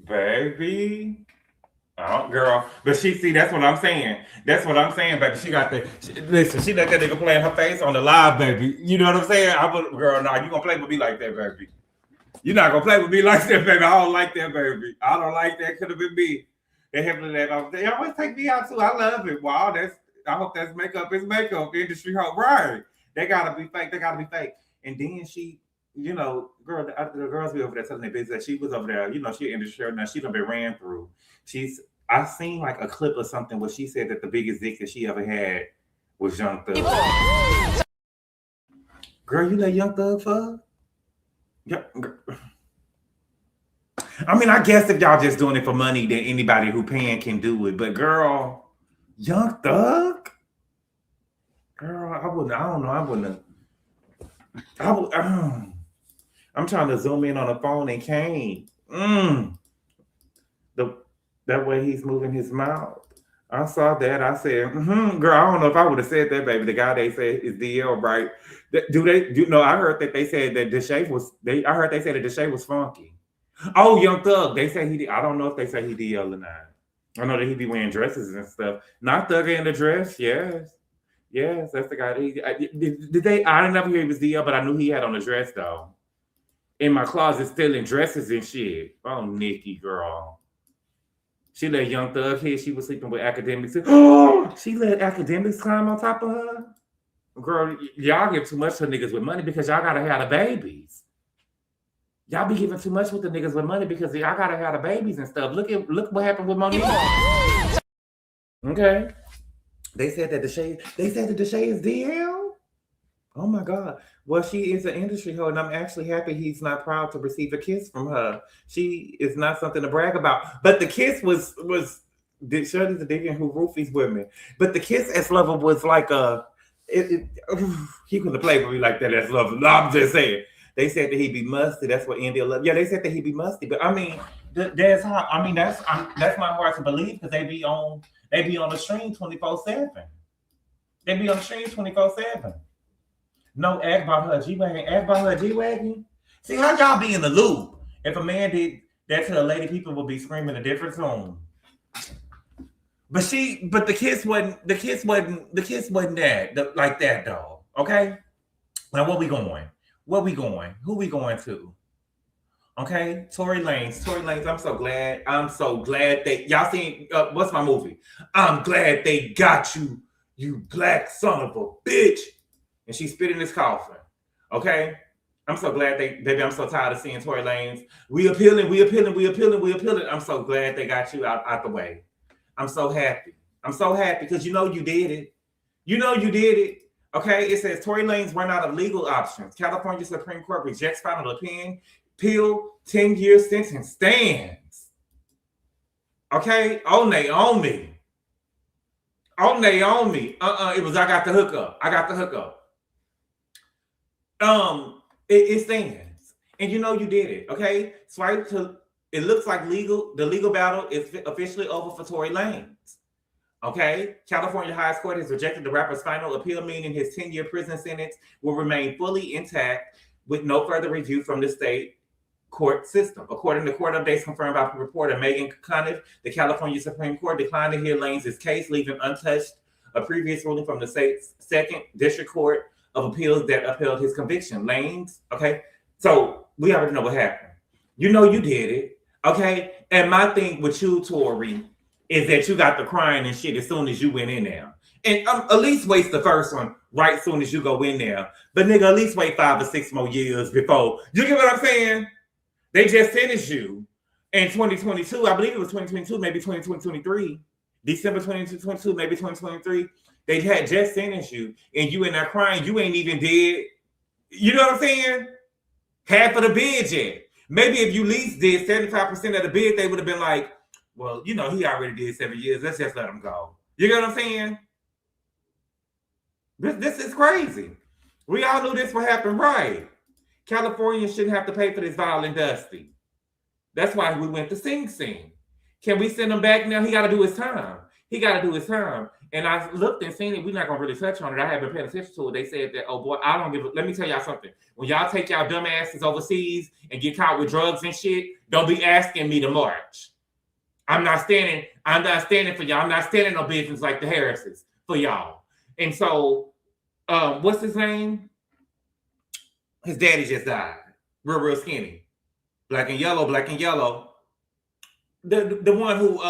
Baby. Oh, girl. But see, that's what I'm saying. That's what I'm saying, baby. She got listen, she let that nigga playing her face on the live, baby. You know what I'm saying? Girl, nah, you gonna play with me like that, baby. You're not gonna play with me like that, baby. I don't like that, baby. I don't like that. Could have been me. They always take me out too. I love it. Wow, I hope that's makeup. It's makeup industry. Right. They gotta be fake. And then she, you know, girl, the girls be over there telling their business that she was over there, you know, she in the shirt now, she done been ran through. I seen like a clip or something where she said that the biggest dick that she ever had was Young Thug. Girl, you let Young Thug fuck? Yeah. I mean, I guess if y'all just doing it for money, then anybody who paying can do it. But girl, Young Thug? Girl, I wouldn't. I'm trying to zoom in on the phone and can't. That way he's moving his mouth. I saw that. I said, girl, I don't know if I would have said that, baby. The guy they said is DL, right? I heard that they said that Deshae was funky. Oh, Young Thug. They say I don't know if they say he DL or not. I know that he be wearing dresses and stuff. Not Thug in the dress, yes. Yes, that's the guy. I didn't ever hear he was DL, but I knew he had on a dress though. In my closet, still in dresses and shit. Oh, Nikki, girl. She let Young Thug hit. She was sleeping with academics. Oh, she let academics climb on top of her. Girl, y'all give too much to niggas with money because y'all gotta have the babies. Y'all be giving too much with the niggas with money because y'all gotta have the babies and stuff. Look what happened with Monique. Okay. They said that Deshae is DL. Oh my God. Well, she is an industry hoe, and I'm actually happy he's not proud to receive a kiss from her. She is not something to brag about. But the kiss was Shirley's a digging who roofies women. But the kiss as lover was like he couldn't have played with me like that as lover. No, I'm just saying. They said that he'd be musty. That's what India loved. Yeah, they said that he'd be musty. But I mean, that's my heart to believe because they be on the stream 24/7. They be on the stream 24/7. No, ask about her G-Wagon. See, how y'all be in the loop? If a man did that to a lady, people would be screaming a different tone. But the kiss wasn't that like that though. Okay? Now where we going? Who we going to? Okay, Tory Lanez. I'm so glad they y'all seen what's my movie? I'm glad they got you, you black son of a bitch. And she spit in his coffin. Okay? I'm so glad I'm so tired of seeing Tory Lanez. We appealing. I'm so glad they got you out the way. I'm so happy because you know you did it. Okay? It says Tory Lanez run out of legal options. California Supreme Court rejects final appeal, 10-year sentence stands. Okay? Oh, Naomi. It was I got the hookup. It stands. And you know you did it, okay? It looks like the legal battle is officially over for Tory Lanez. Okay? California highest court has rejected the rapper's final appeal, meaning his 10-year prison sentence will remain fully intact with no further review from the state court system. According to court updates confirmed by reporter Megan Conniff, the California Supreme Court declined to hear Lanes' case, leaving untouched a previous ruling from the state's second district court of appeals that upheld his conviction. Lanes, okay? So we already know what happened. You know you did it, okay? And my thing with you, Tori, is that you got the crying and shit as soon as you went in there. And at least waste the first one right soon as you go in there. But nigga, at least wait 5 or 6 more years before. You get what I'm saying? They just sentenced you in 2022. I believe it was 2022, maybe 2023. December 2022, maybe 2023. They had just sentenced you and you in there crying. You ain't even dead. You know what I'm saying? Half of the bid yet. Maybe if you least did 75% of the bid, they would have been like, well, you know, he already did 7 years. Let's just let him go. You get what I'm saying? This is crazy. We all knew this would happen, right? Californians shouldn't have to pay for this violent dusty. That's why we went to Sing Sing. Can we send him back now? He got to do his time. He got to do his time. And I looked and seen it. We're not going to really touch on it. I haven't paid attention to it. They said that, oh boy, I don't give a... Let me tell y'all something. When y'all take y'all dumb asses overseas and get caught with drugs and shit, don't be asking me to march. I'm not standing for y'all. I'm not standing on business like the Harrises for y'all. And so, what's his name? His daddy just died. Real skinny. Black and yellow. The one who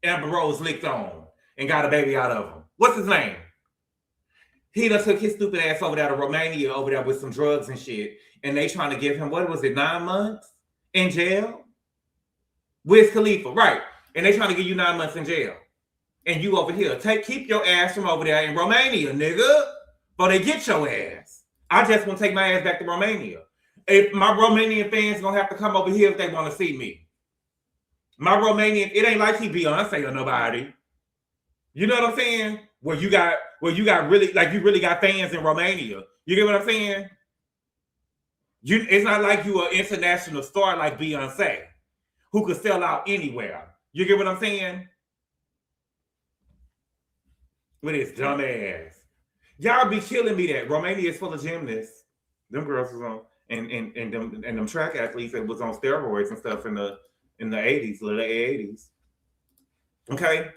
Amber Rose licked on and got a baby out of him. What's his name? He done took his stupid ass over there to Romania over there with some drugs and shit. And they trying to give him, what was it, 9 months in jail? Wiz Khalifa, right. And they trying to give you 9 months in jail. And you over here. Keep your ass from over there in Romania, nigga. But they get your ass. I just want to take my ass back to Romania. If my Romanian fans gonna have to come over here if they want to see me. My Romanian, it ain't like he Beyonce or nobody. You know what I'm saying? Where you got really, like you really got fans in Romania. You get what I'm saying? It's not like you an international star like Beyonce, who could sell out anywhere. You get what I'm saying? With his dumb ass. Y'all be killing me that Romania is full of gymnasts. Them girls was on and them track athletes that was on steroids and stuff in the 80s, late 80s. Okay?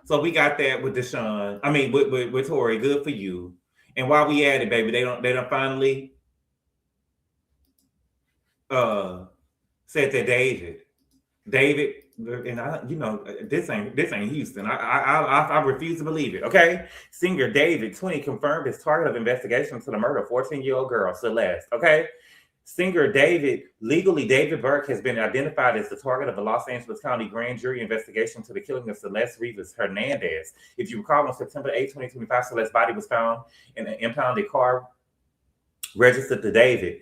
So we got that with Deshaun. I mean with Tori. Good for you. And while we at it, baby, they don't finally said that David, and I, you know, this ain't Houston. I refuse to believe it. Okay, singer David 20 confirmed his target of investigation to the murder of 14-year-old girl Celeste. Okay, singer David Burke has been identified as the target of the Los Angeles County grand jury investigation to the killing of Celeste Rivas Hernandez. If you recall, on September 8, 2025, Celeste's body was found in an impounded car registered to David.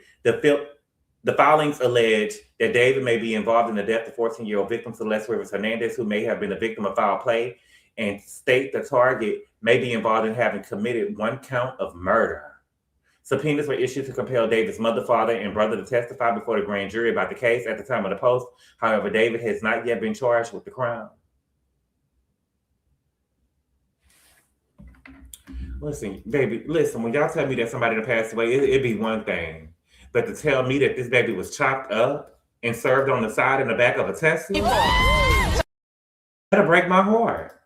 The filings allege that David may be involved in the death of 14-year-old victim Celeste Rivas Hernandez, who may have been a victim of foul play, and state the target may be involved in having committed 1 count of murder. Subpoenas were issued to compel David's mother, father, and brother to testify before the grand jury about the case at the time of the post. However, David has not yet been charged with the crime. Listen, baby, when y'all tell me that somebody that passed away, it'd be one thing. But to tell me that this baby was chopped up and served on the side and the back of a Tesla, that'll break my heart.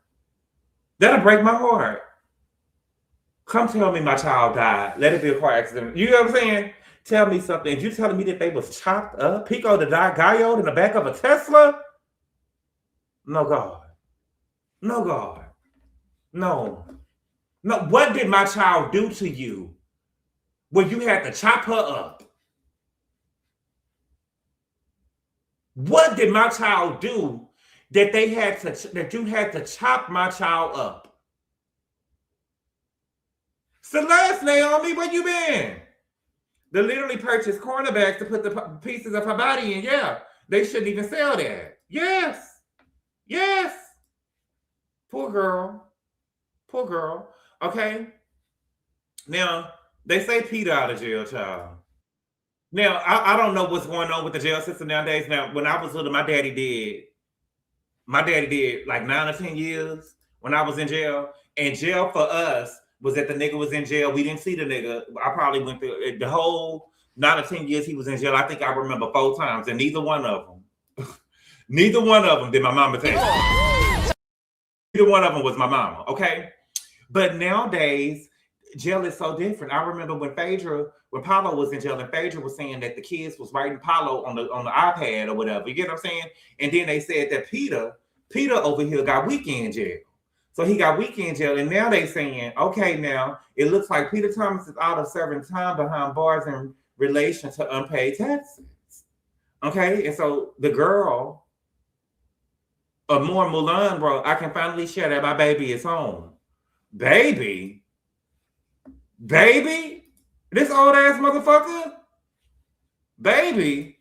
Come tell me my child died. Let it be a car accident. You know what I'm saying? Tell me something. You telling me that they was chopped up, Pico de Gallo in the back of a Tesla? No, God. No. What did my child do to you when you had to chop her up? What did my child do that you had to chop my child up? Celeste, Naomi, where you been? They literally purchased cornerbacks to put the pieces of her body in. Yeah, they shouldn't even sell that. Yes. Poor girl. Okay. Now, they say Peter out of jail, child. Now, I don't know what's going on with the jail system nowadays. Now, when I was little, my daddy did like 9 or 10 years when I was in jail. And jail for us was that the nigga was in jail. We didn't see the nigga. I probably went through the whole Not the 10 years he was in jail. I think I remember 4 times, and neither one of them, neither one of them did my mama take. Neither one of them was my mama, okay? But nowadays, jail is so different. I remember when Paulo was in jail, and Phaedra was saying that the kids was writing Paulo on the iPad or whatever. You get what I'm saying? And then they said that Peter over here got weekend jail. So he got weekend jail, and now they saying, okay, now it looks like Peter Thomas is out of serving time behind bars in relation to unpaid taxes. Okay, and so the girl, more Mulan, bro, I can finally share that my baby is home. Baby, this old ass motherfucker, baby,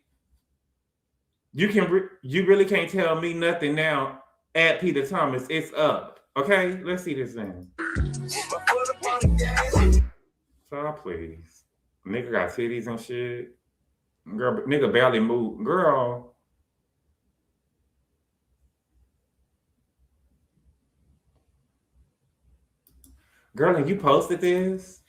you really can't tell me nothing now. At Peter Thomas, it's up. Okay, let's see this thing. So please, nigga got titties and shit. Girl, nigga barely moved. Girl. Girl, and you posted this?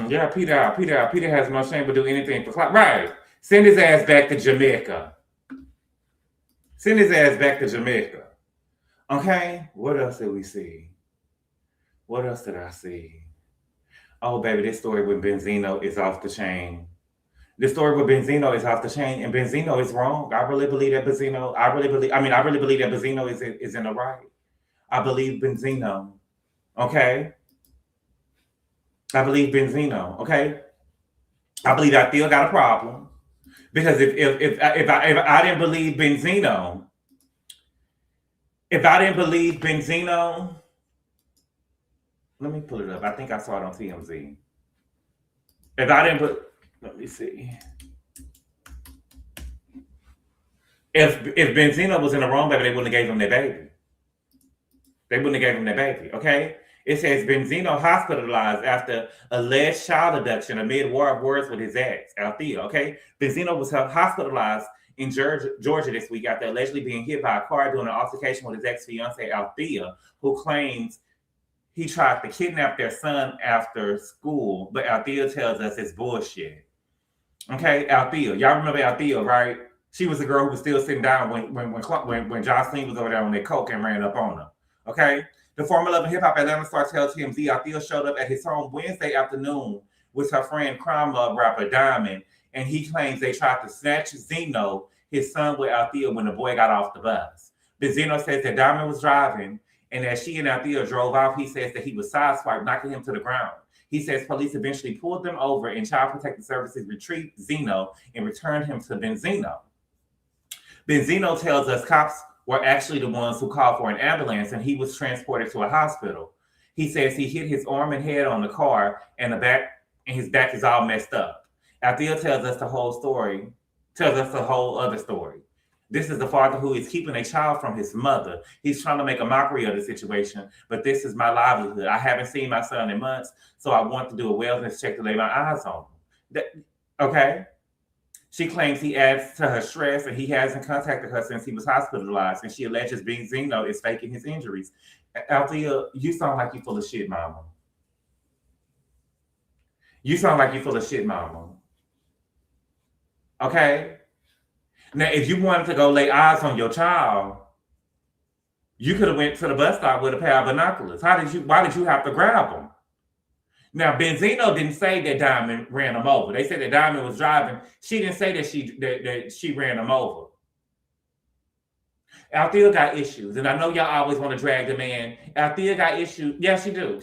Yeah, Peter has no shame to do anything for clout. Right. Send his ass back to Jamaica. Okay? What else did we see? What else did I see? Oh, baby, this story with Benzino is off the chain. And Benzino is wrong. I really believe that Benzino is in the right. I believe Benzino. Okay? I believe I still got a problem. Because if I didn't believe Benzino, let me pull it up. I think I saw it on TMZ. Let me see. If Benzino was in the wrong, baby, they wouldn't have gave him their baby. Okay? It says Benzino hospitalized after alleged child abduction amid war of words with his ex, Althea. Okay? Benzino was hospitalized in Georgia this week after allegedly being hit by a car during an altercation with his ex-fiancée, Althea, who claims he tried to kidnap their son after school, but Althea tells us it's bullshit. Okay, Althea. Y'all remember Althea, right? She was the girl who was still sitting down when Jocelyn was over there on their coke and ran up on her. Okay? The former Love and Hip Hop Atlanta star tells TMZ Althea showed up at his home Wednesday afternoon with her friend Crime Love rapper Diamond, and he claims they tried to snatch Zeno, his son, with Althea when the boy got off the bus. Benzino says that Diamond was driving, and as she and Althea drove off, he says that he was sideswiped, knocking him to the ground. He says police eventually pulled them over, and Child Protective Services retrieved Zeno and returned him to Benzino. Benzino tells us cops were actually the ones who called for an ambulance, and he was transported to a hospital. He says he hit his arm and head on the car, and his back is all messed up. Althea tells us the whole other story. This is the father who is keeping a child from his mother. He's trying to make a mockery of the situation, but this is my livelihood. I haven't seen my son in months, so I want to do a wellness check to lay my eyes on him. Okay? She claims he adds to her stress, and he hasn't contacted her since he was hospitalized, and she alleges Benzino is faking his injuries. Althea, you sound like you're full of shit, mama. Okay? Now, if you wanted to go lay eyes on your child, you could have went to the bus stop with a pair of binoculars. Why did you have to grab them? Now, Benzino didn't say that Diamond ran him over. They said that Diamond was driving. She didn't say that she ran him over. Althea got issues, and I know y'all always want to drag the man. Althea got issues. Yeah, she do.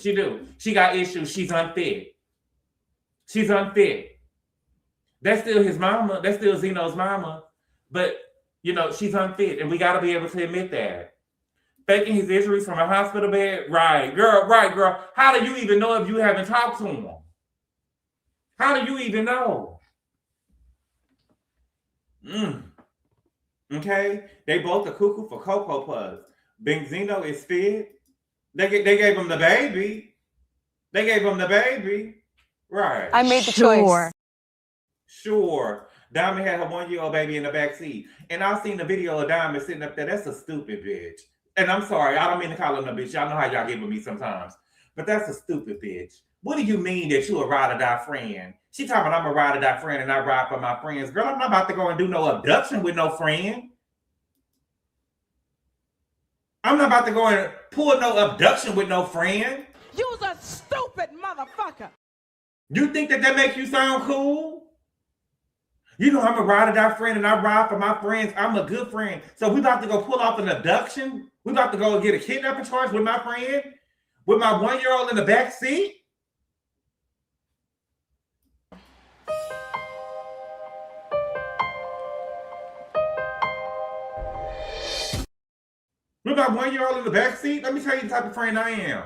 She got issues. She's unfit. That's still his mama. That's still Zeno's mama. But, she's unfit, and we got to be able to admit that. Faking his injuries from a hospital bed? Right, girl. How do you even know if you haven't talked to him? How do you even know? Okay? They both are cuckoo for Cocoa Puffs. Benzino is fit. They gave him the baby. Right. I made the choice. Sure. Diamond had her 1-year-old baby in the back seat. And I've seen the video of Diamond sitting up there. That's a stupid bitch. And I'm sorry, I don't mean to call her a bitch. Y'all know how y'all get with me sometimes. But that's a stupid bitch. What do you mean that you a ride or die friend? She talking about I'm a ride or die friend and I ride for my friends. Girl, I'm not about to go and do no abduction with no friend. I'm not about to go and pull no abduction with no friend. You's a stupid motherfucker. You think that makes you sound cool? You know I'm a ride or die friend and I ride for my friends. I'm a good friend. So we about to go pull off an abduction? We about to go get a kidnapping charge with my friend? With my 1-year-old in the back seat? With my 1-year-old in the back seat? Let me tell you the type of friend I am.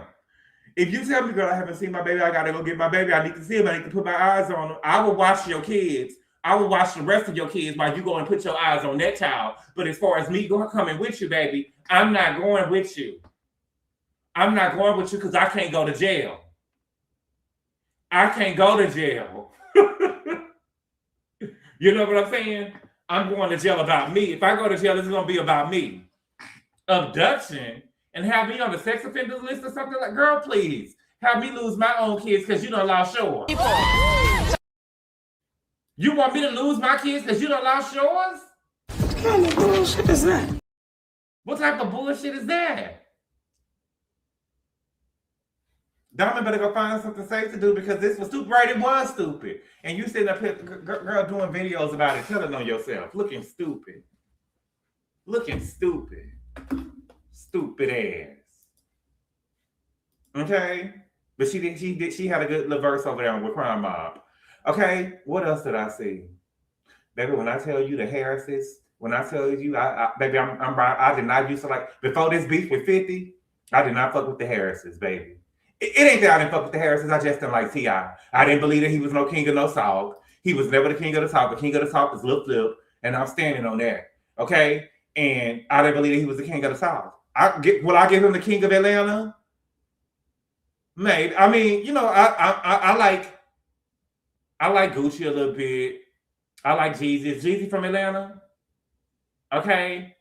If you tell me, girl, I haven't seen my baby, I gotta go get my baby, I need to see him, I need to put my eyes on him, I will watch your kids. I will watch the rest of your kids while you go and put your eyes on that child. But as far as me coming with you, baby, I'm not going with you. I'm not going with you because I can't go to jail. I can't go to jail. You know what I'm saying? I'm going to jail about me. If I go to jail, it's going to be about me. Abduction and have me on the sex offender list or something like, girl, please. Have me lose my own kids because you don't allow shores. You want me to lose my kids because you don't allow shores? What kind of bullshit is that? What type of bullshit is that? Diamond better go find something safe to do because this was stupid. Right, it was stupid. And you sitting up here, girl, doing videos about it, telling on yourself, looking stupid. Looking stupid. Stupid ass. Okay? But she had a good little verse over there with Crime Mob. Okay, what else did I see? Baby, when I tell you the Harrises, when I tell you, baby, I did not used to like, before this beef with 50, I did not fuck with the Harrises, baby. It ain't that I didn't fuck with the Harrises, I just didn't like T.I. I didn't believe that he was no king of no South. He was never the king of the South. The king of the South is Lil Flip, and I'm standing on that, okay? And I didn't believe that he was the king of the South. Will I give him the king of Atlanta? Maybe. I mean, you know, I like Gucci a little bit. I like Jeezy. Is Jeezy from Atlanta? Okay.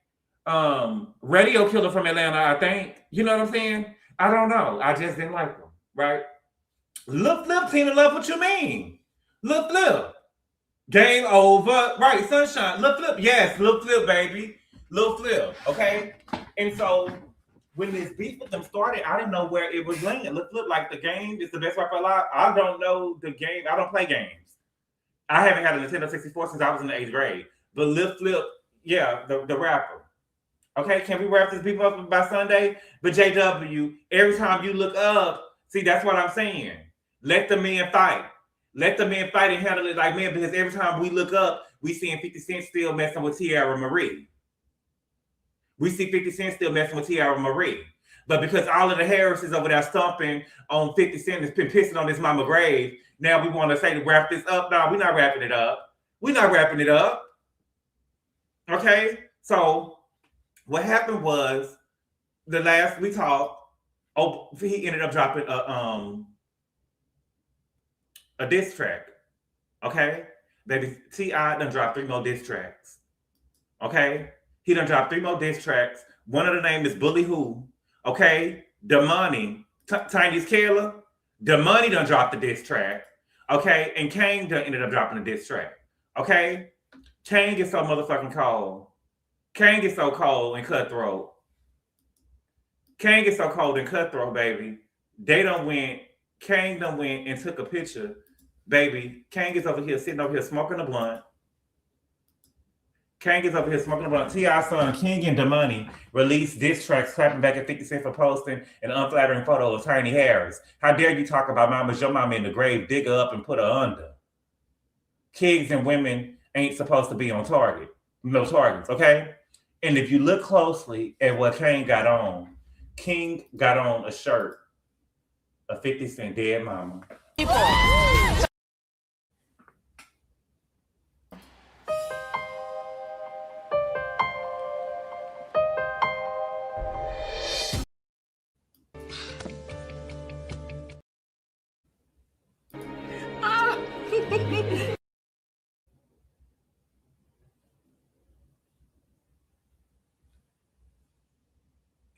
Radio Killer from Atlanta, I think. You know what I'm saying? I don't know. I just didn't like them, right? Lil Flip, Tina Love, what you mean? Lil Flip. Game over. Right, Sunshine. Lil Flip. Yes, Lil Flip, baby. Lil Flip, okay? And so when this beef with them started, I didn't know where it was landing. Lil Flip, like the game is the best rapper alive. I don't know the game. I don't play games. I haven't had a Nintendo 64 since I was in the 8th grade. But Lil Flip, yeah, the rapper. Okay, can we wrap this beef up by Sunday? But JW, every time you look up, see, that's what I'm saying. Let the men fight. Let the men fight and handle it like men, because every time we look up, we seeing 50 Cent still messing with Tiara Marie. We see 50 Cent still messing with Tiara Marie. But because all of the Harrises over there stomping on 50 Cent has been pissing on his mama grave, now we want to say to wrap this up. No, we're not wrapping it up. We're not wrapping it up. Okay? So what happened was the last we talked, he ended up dropping a diss track. Okay? Baby, T.I. done dropped 3 more diss tracks. Okay? He done dropped 3 more diss tracks. One of the name is Bully Who. Okay? Damani, Tiny's Kayla. Damani done dropped the diss track. Okay? And Kane done ended up dropping the diss track. Okay? Kane gets so motherfucking cold. Kane gets so cold and cutthroat. Kane gets so cold and cutthroat, baby. Kane done went and took a picture. Baby, Kane gets over here, sitting over here smoking a blunt. Kane gets over here smoking a blunt. T.I.'s son, King and Damani, released diss tracks clapping back at 50 Cent for posting an unflattering photo of Tiny Harris. How dare you talk about mama's your mama in the grave, dig her up and put her under. Kids and women ain't supposed to be on target. No targets, okay? And if you look closely at what King got on a shirt of 50 Cent dead mama.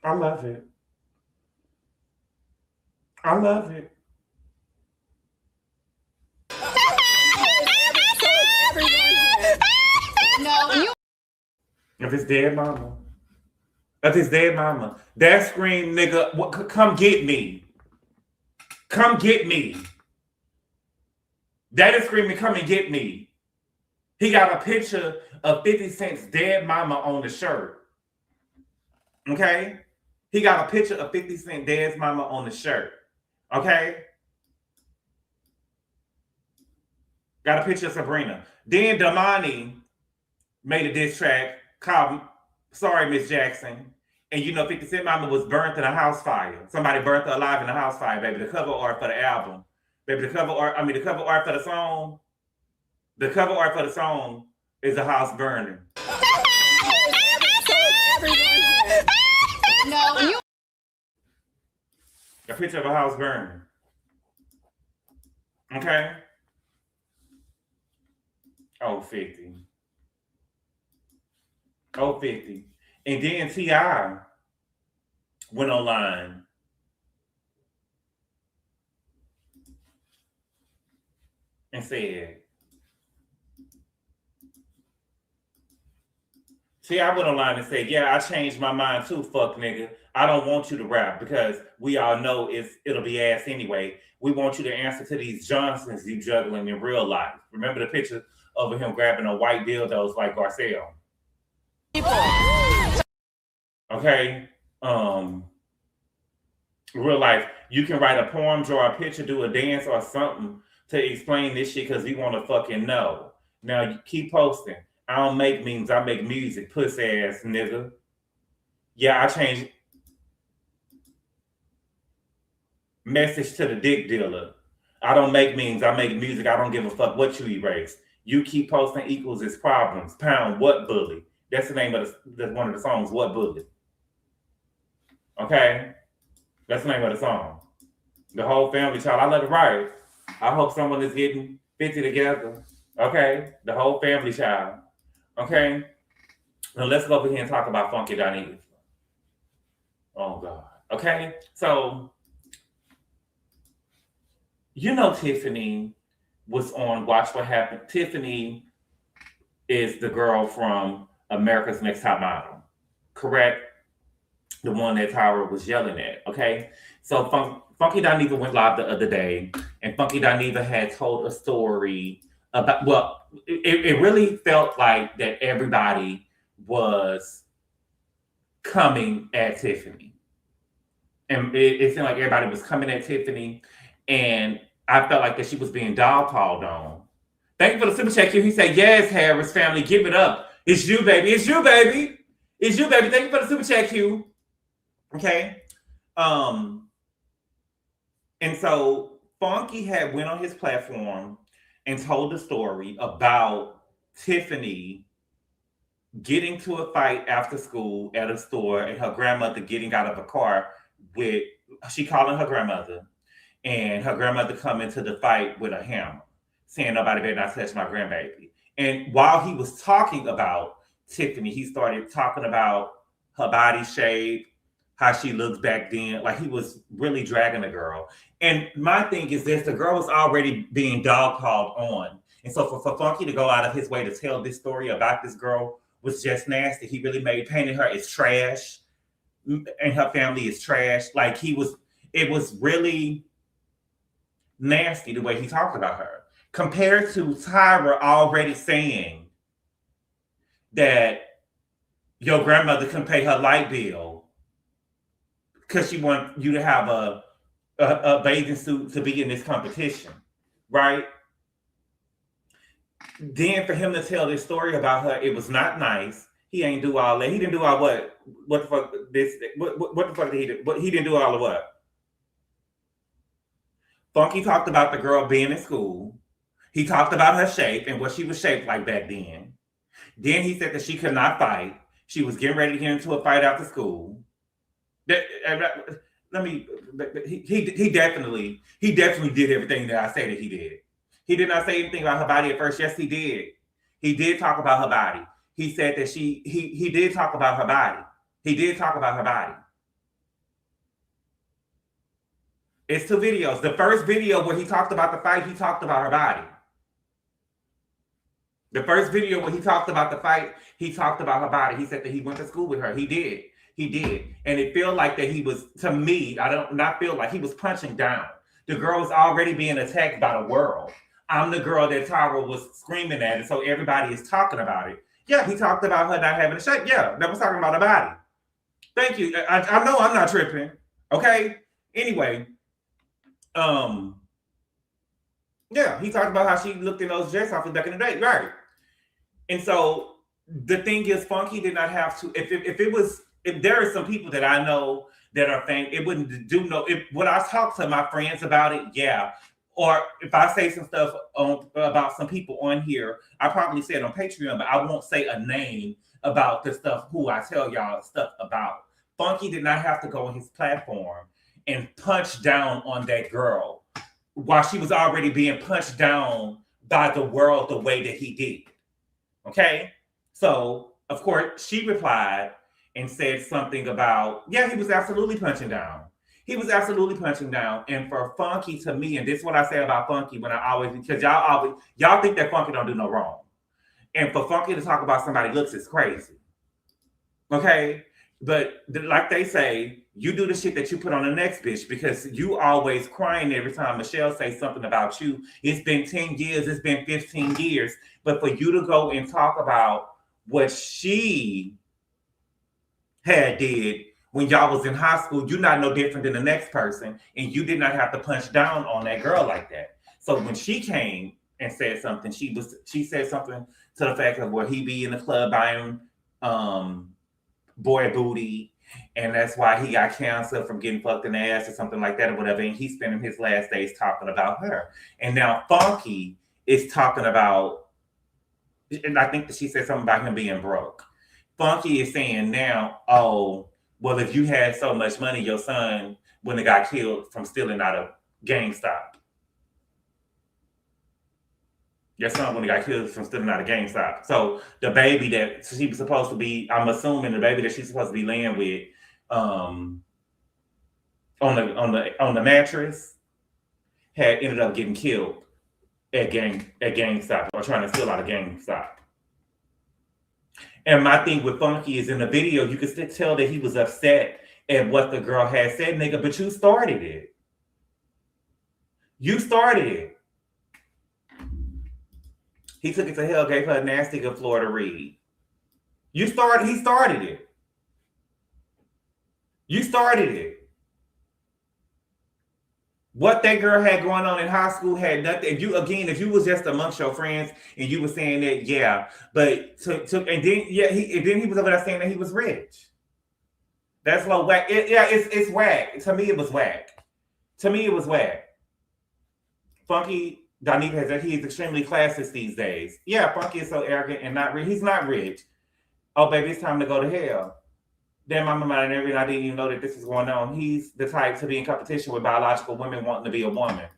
I love it. I love it. No, you. If it's dead mama. If it's dead mama. That scream, nigga, come get me. Come get me. That is screaming, come and get me. He got a picture of 50 Cent's dead mama on the shirt. Okay? He got a picture of 50 Cent dead mama on the shirt. Okay? Got a picture of Sabrina. Then Damani made a diss track called Sorry, Miss Jackson. And you know 50 Cent mama was burnt in a house fire. Somebody burnt her alive in a house fire, baby. The cover art for the album. Baby, the cover art for the song. The cover art for the song is a house burning. No, you. A picture of a house burning. Okay? Oh, 50. Oh, 50. And then T.I. went online and said, T.I. went online and said, yeah, I changed my mind too, fuck nigga. I don't want you to rap because we all know it'll be ass anyway. We want you to answer to these Johnsons you juggling in real life. Remember the picture of him grabbing a white dildos like Garcelle? Okay? Real life, you can write a poem, draw a picture, do a dance or something to explain this shit because we want to fucking know. Now, you keep posting. I don't make memes, I make music, pussy ass nigga. Yeah, I changed. Message to the dick dealer. I don't make memes, I make music, I don't give a fuck what you erase. You keep posting equals its problems. Pound what bully? That's the name of one of the songs, What Bully. Okay? That's the name of the song. The whole family child. I let it write. I hope someone is getting 50 together. Okay? The whole family child. Okay? Now let's go over here and talk about Funky Dineva. Oh God. Okay? So, you know Tiffany was on Watch What Happened. Tiffany is the girl from America's Next Top Model. Correct? The one that Tyra was yelling at. Okay? So Funky Dineva went live the other day, and Funky Dineva had told a story about, well, it really felt like that everybody was coming at Tiffany. And it seemed like everybody was coming at Tiffany, and I felt like that she was being dog-pawed on. Thank you for the super chat, Q. He said, yes, Harris family, give it up. It's you, baby. It's you, baby. It's you, baby. Thank you for the super chat, Q. Okay? And so Funky had went on his platform and told the story about Tiffany getting to a fight after school at a store and her grandmother getting out of a car with, she calling her grandmother, and her grandmother coming to the fight with a hammer, saying nobody better not touch my grandbaby. And while he was talking about Tiffany, he started talking about her body shape, how she looks back then. Like he was really dragging the girl. And my thing is this, the girl was already being dog-called on. And so for Funky to go out of his way to tell this story about this girl was just nasty. He really painted her as trash, and her family is trash. Like it was really nasty the way he talked about her. Compared to Tyra already saying that your grandmother can pay her light bill because she wants you to have a bathing suit to be in this competition, right? Then for him to tell this story about her, it was not nice. He ain't do all that. He didn't do all what? What the fuck? What the fuck did he do? But he didn't do all of what? Funky talked about the girl being in school. He talked about her shape and what she was shaped like back then. Then he said that she could not fight. She was getting ready to get into a fight after school. He definitely did everything that I say that he did. He did not say anything about her body at first. Yes, he did. He did talk about her body. He said that he did talk about her body. He did talk about her body. It's 2 videos. The first video where he talked about the fight, he talked about her body. The first video where he talked about the fight, he talked about her body. He said that he went to school with her. He did. He did. And it felt like that he was, to me, I don't not feel like he was punching down. The girl was already being attacked by the world. I'm the girl that Tara was screaming at, and so everybody is talking about it. Yeah, he talked about her not having a shape. Yeah, that was talking about her body. Thank you. I know I'm not tripping. Okay. Anyway, yeah, he talked about how she looked in those dress outfits back in the day, right? And so the thing is, Funky did not have to. If there are some people that I know that are famous, it wouldn't do no. If when I talk to my friends about it, yeah. Or if I say some stuff about some people on here, I probably say it on Patreon, but I won't say a name about the stuff who I tell y'all stuff about. Funky did not have to go on his platform and punch down on that girl while she was already being punched down by the world the way that he did. Okay? So, of course, she replied and said something about, yeah, he was absolutely punching down. He was absolutely punching down. And for Funky, to me, and this is what I say about Funky when I always, because y'all think that Funky don't do no wrong. And for Funky to talk about somebody looks is crazy. Okay? But like they say, you do the shit that you put on the next bitch, because you always crying every time Michelle says something about you. It's been 10 years, it's been 15 years. But for you to go and talk about what she had did when y'all was in high school, you're not no different than the next person. And you did not have to punch down on that girl like that. So when she came and said something, she said something to the fact of where he be in the club buying boy booty, and that's why he got cancer from getting fucked in the ass or something like that or whatever. And he's spending his last days talking about her. And now Funky is talking about, and I think that she said something about him being broke. Funky is saying now, oh, well, if you had so much money, your son wouldn't have got killed from stealing out of GameStop. Your son wouldn't have got killed from stealing out of GameStop. So the baby that she was supposed to be, I'm assuming the baby that she's supposed to be laying with, on the mattress, had ended up getting killed at GameStop, or trying to steal out of GameStop. And my thing with Funky is, in the video, you can still tell that he was upset at what the girl had said, nigga, but you started it. You started it. He took it to hell, gave her a nasty good floor to read. He started it. You started it. What that girl had going on in high school had nothing. If you was just amongst your friends and you were saying that, yeah, but and then he was over there saying that he was rich. That's low whack. It's whack. To me, it was whack. Funky Donita has that he is extremely classist these days. Yeah, Funky is so arrogant and not rich. He's not rich. Oh, baby, it's time to go to hell. Then my mama and everything, I didn't even know that this was going on. He's the type to be in competition with biological women wanting to be a woman.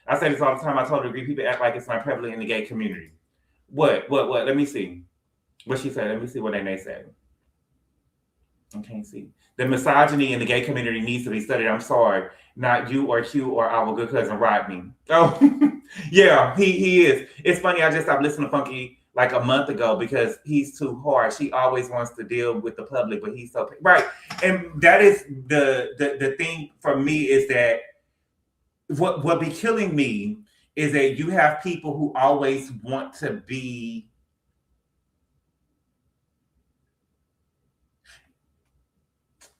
I say this all the time. I totally agree. People act like it's not prevalent in the gay community. What? Let me see. What she said. Let me see what they may say. I can't see. The misogyny in the gay community needs to be studied. I'm sorry. Not you or Q or our good cousin Rodney. Oh, yeah, he is. It's funny. I just stopped listening to Funky like a month ago because he's too harsh. He always wants to deal with the public, but he's so right. And that is the thing for me, is that what be killing me is that you have people who always want to be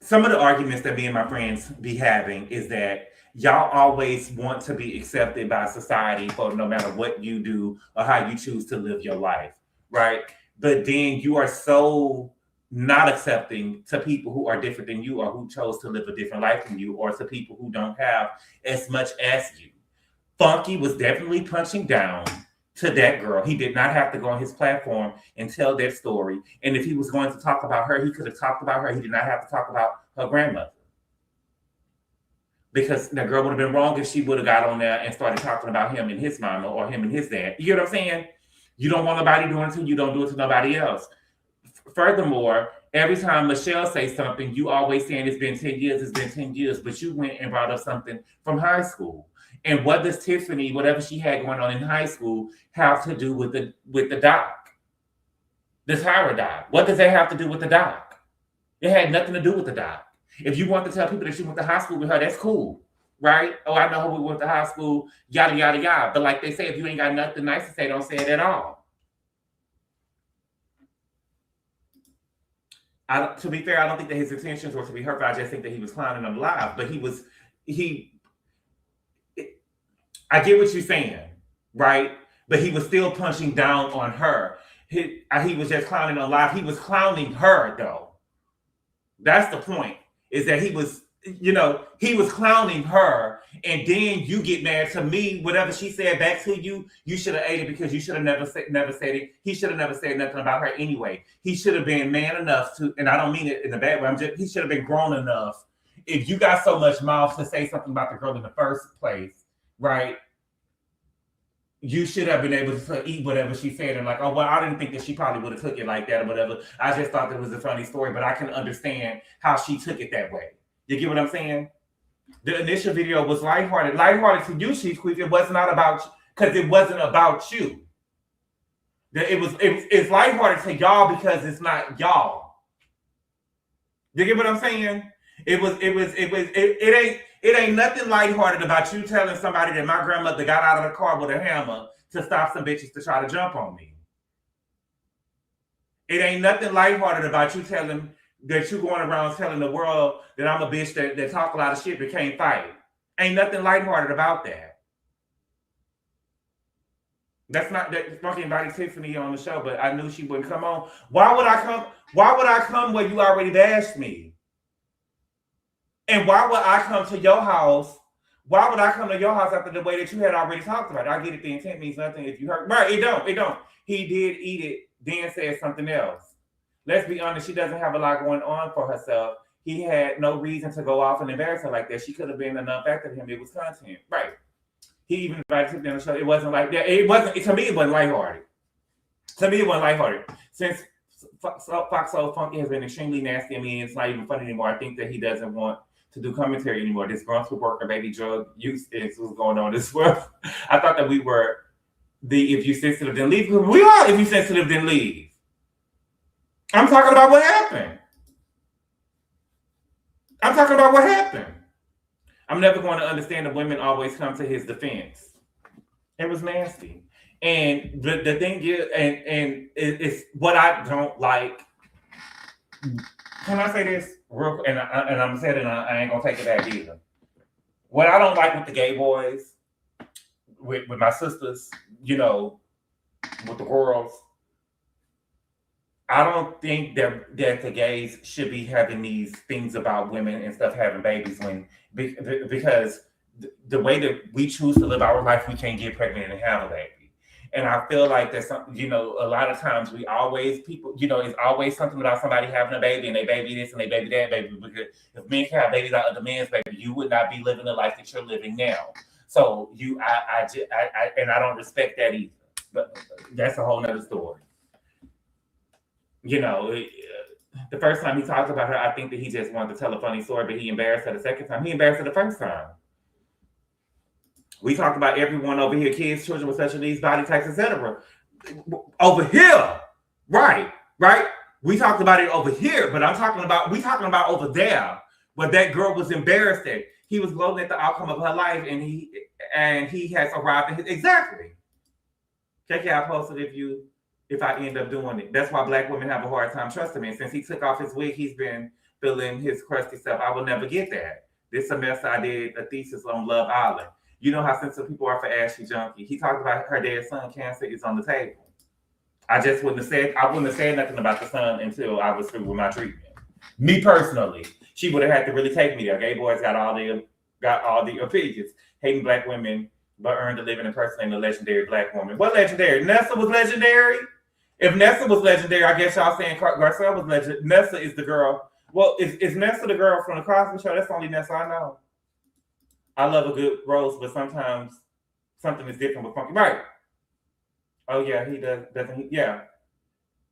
some of the arguments that me and my friends be having is that y'all always want to be accepted by society for no matter what you do or how you choose to live your life, right? But then you are so not accepting to people who are different than you or who chose to live a different life than you, or to people who don't have as much as you. Funky was definitely punching down to that girl. He did not have to go on his platform and tell that story. And if he was going to talk about her, he could have talked about her. He did not have to talk about her grandmother. Because the girl would have been wrong if she would have got on there and started talking about him and his mama or him and his dad. You know what I'm saying? You don't want nobody doing it to you, don't do it to nobody else. Furthermore, every time Michelle says something, you always saying it's been 10 years, it's been 10 years, but you went and brought up something from high school. And what does Tiffany, whatever she had going on in high school, have to do with the doc? The Tyra doc. What does that have to do with the doc? It had nothing to do with the doc. If you want to tell people that you went to high school with her, that's cool, right? Oh, I know we went to high school, yada, yada, yada. But like they say, if you ain't got nothing nice to say, don't say it at all. To be fair, I don't think that his intentions were to be hurtful. I just think that he was clowning them live. But I get what you're saying, right? But he was still punching down on her. He was just clowning on live. He was clowning her, though. That's the point, is that he was clowning her, and then you get mad to me. Whatever she said back to you, you should have ate it, because you should have never said it. He should have never said nothing about her anyway. He should have been man enough to, and I don't mean it in a bad way, he should have been grown enough. If you got so much mouth to say something about the girl in the first place, right? You should have been able to eat whatever she said, and like, oh, well, I didn't think that she probably would have took it like that or whatever. I just thought that was a funny story, but I can understand how she took it that way. You get what I'm saying? The initial video was lighthearted. Lighthearted to you, Chief Queef. It was not about, because it wasn't about you. It's lighthearted to y'all because it's not y'all. You get what I'm saying? It ain't nothing lighthearted about you telling somebody that my grandmother got out of the car with a hammer to stop some bitches to try to jump on me. It ain't nothing lighthearted about you telling that you going around telling the world that I'm a bitch that talk a lot of shit but can't fight. Ain't nothing lighthearted about that. That's not that fucking invited Tiffany on the show, but I knew she wouldn't come on. Why would I come? Why would I come where you already bashed me? And why would I come to your house? Why would I come to your house after the way that you had already talked about it? I get it. The intent means nothing if you hurt. Right, it don't. He did eat it, then said something else. Let's be honest, she doesn't have a lot going on for herself. He had no reason to go off and embarrass her like that. She could have been a non-factor to him. It was content. Right. He even invited her on the show. It wasn't like that. To me, it wasn't lighthearted. Since Fox Soul Funky has been extremely nasty, I mean, it's not even funny anymore. I think that he doesn't want to do commentary anymore. This grown worker baby drug use is what's going on as well. I thought that we were the if you sensitive then leave. We are if you sensitive then leave. I'm talking about what happened. I'm never going to understand that women always come to his defense. It was nasty. And the thing is, and it's what I don't like. Can I say this real quick? And I'm saying it, and I ain't gonna take it back either. What I don't like with the gay boys, with my sisters, with the girls, I don't think that the gays should be having these things about women and stuff having babies because the way that we choose to live our life, we can't get pregnant and have a baby. And I feel like there's something, a lot of times it's always something about somebody having a baby and they baby this and they baby that baby. Because if men can have babies out of the man's baby, you would not be living the life that you're living now. So I don't respect that either. But that's a whole nother story. The first time he talked about her, I think that he just wanted to tell a funny story, but he embarrassed her the second time. He embarrassed her the first time. We talked about everyone over here, kids, children with special needs, body types, etc. Over here, right? We talked about it over here, but we talking about over there, where that girl was embarrassed at. He was gloating at the outcome of her life, and he has arrived at his exactly. KK, I posted if I end up doing it. That's why Black women have a hard time trusting me. Since he took off his wig, he's been feeling his crusty self. I will never get that. This semester, I did a thesis on Love Island. You know how sensitive people are for Ashley Junkie. He talked about her dead son. Cancer is on the table. I wouldn't have said nothing about the son until I was through with my treatment. Me personally, she would have had to really take me there. Gay boys got all the opinions, hating Black women, but earned a living impersonating a legendary Black woman. What legendary? Nessa was legendary. If Nessa was legendary, I guess y'all saying Garcelle was legendary. Nessa is the girl. Well, is Nessa the girl from the Cosby Show? That's the only Nessa I know. I love a good roast, but sometimes something is different with Funky. Right. Oh, yeah, he does. Doesn't he? Yeah.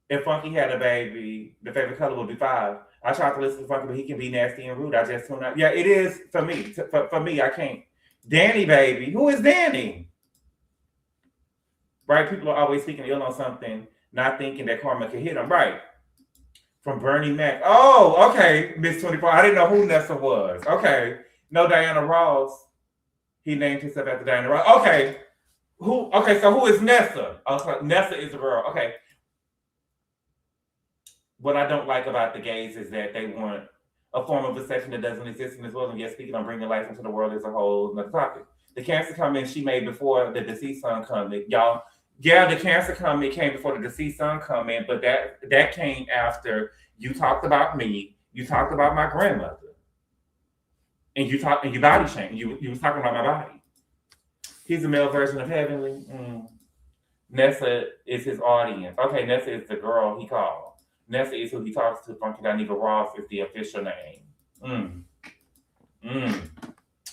If Funky had a baby, the favorite color would be 5. I tried to listen to Funky, but he can be nasty and rude. I just tuned out. Yeah, it is for me. For me, I can't. Danny, baby. Who is Danny? Right? People are always speaking ill on something, not thinking that karma can hit them. Right. From Bernie Mac. Oh, okay. Miss 24. I didn't know who Nessa was. Okay. No, Diana Ross. He named himself after Diana Ross. Okay. Who? Okay, so who is Nessa? Okay, Nessa is a girl. Okay. What I don't like about the gays is that they want a form of deception that doesn't exist in this world, and yet speaking on bringing life into the world is a whole another topic. The cancer comment she made before the deceased son comment, y'all. Yeah, the cancer comment came before the deceased son comment, but that came after you talked about me, you talked about my grandmother, and you body shamed. You was talking about my body. He's a male version of Heavenly. Nessa is his audience. Okay, Nessa is the girl he called. Nessa is who he talks to. Funky Dineva Ross is the official name.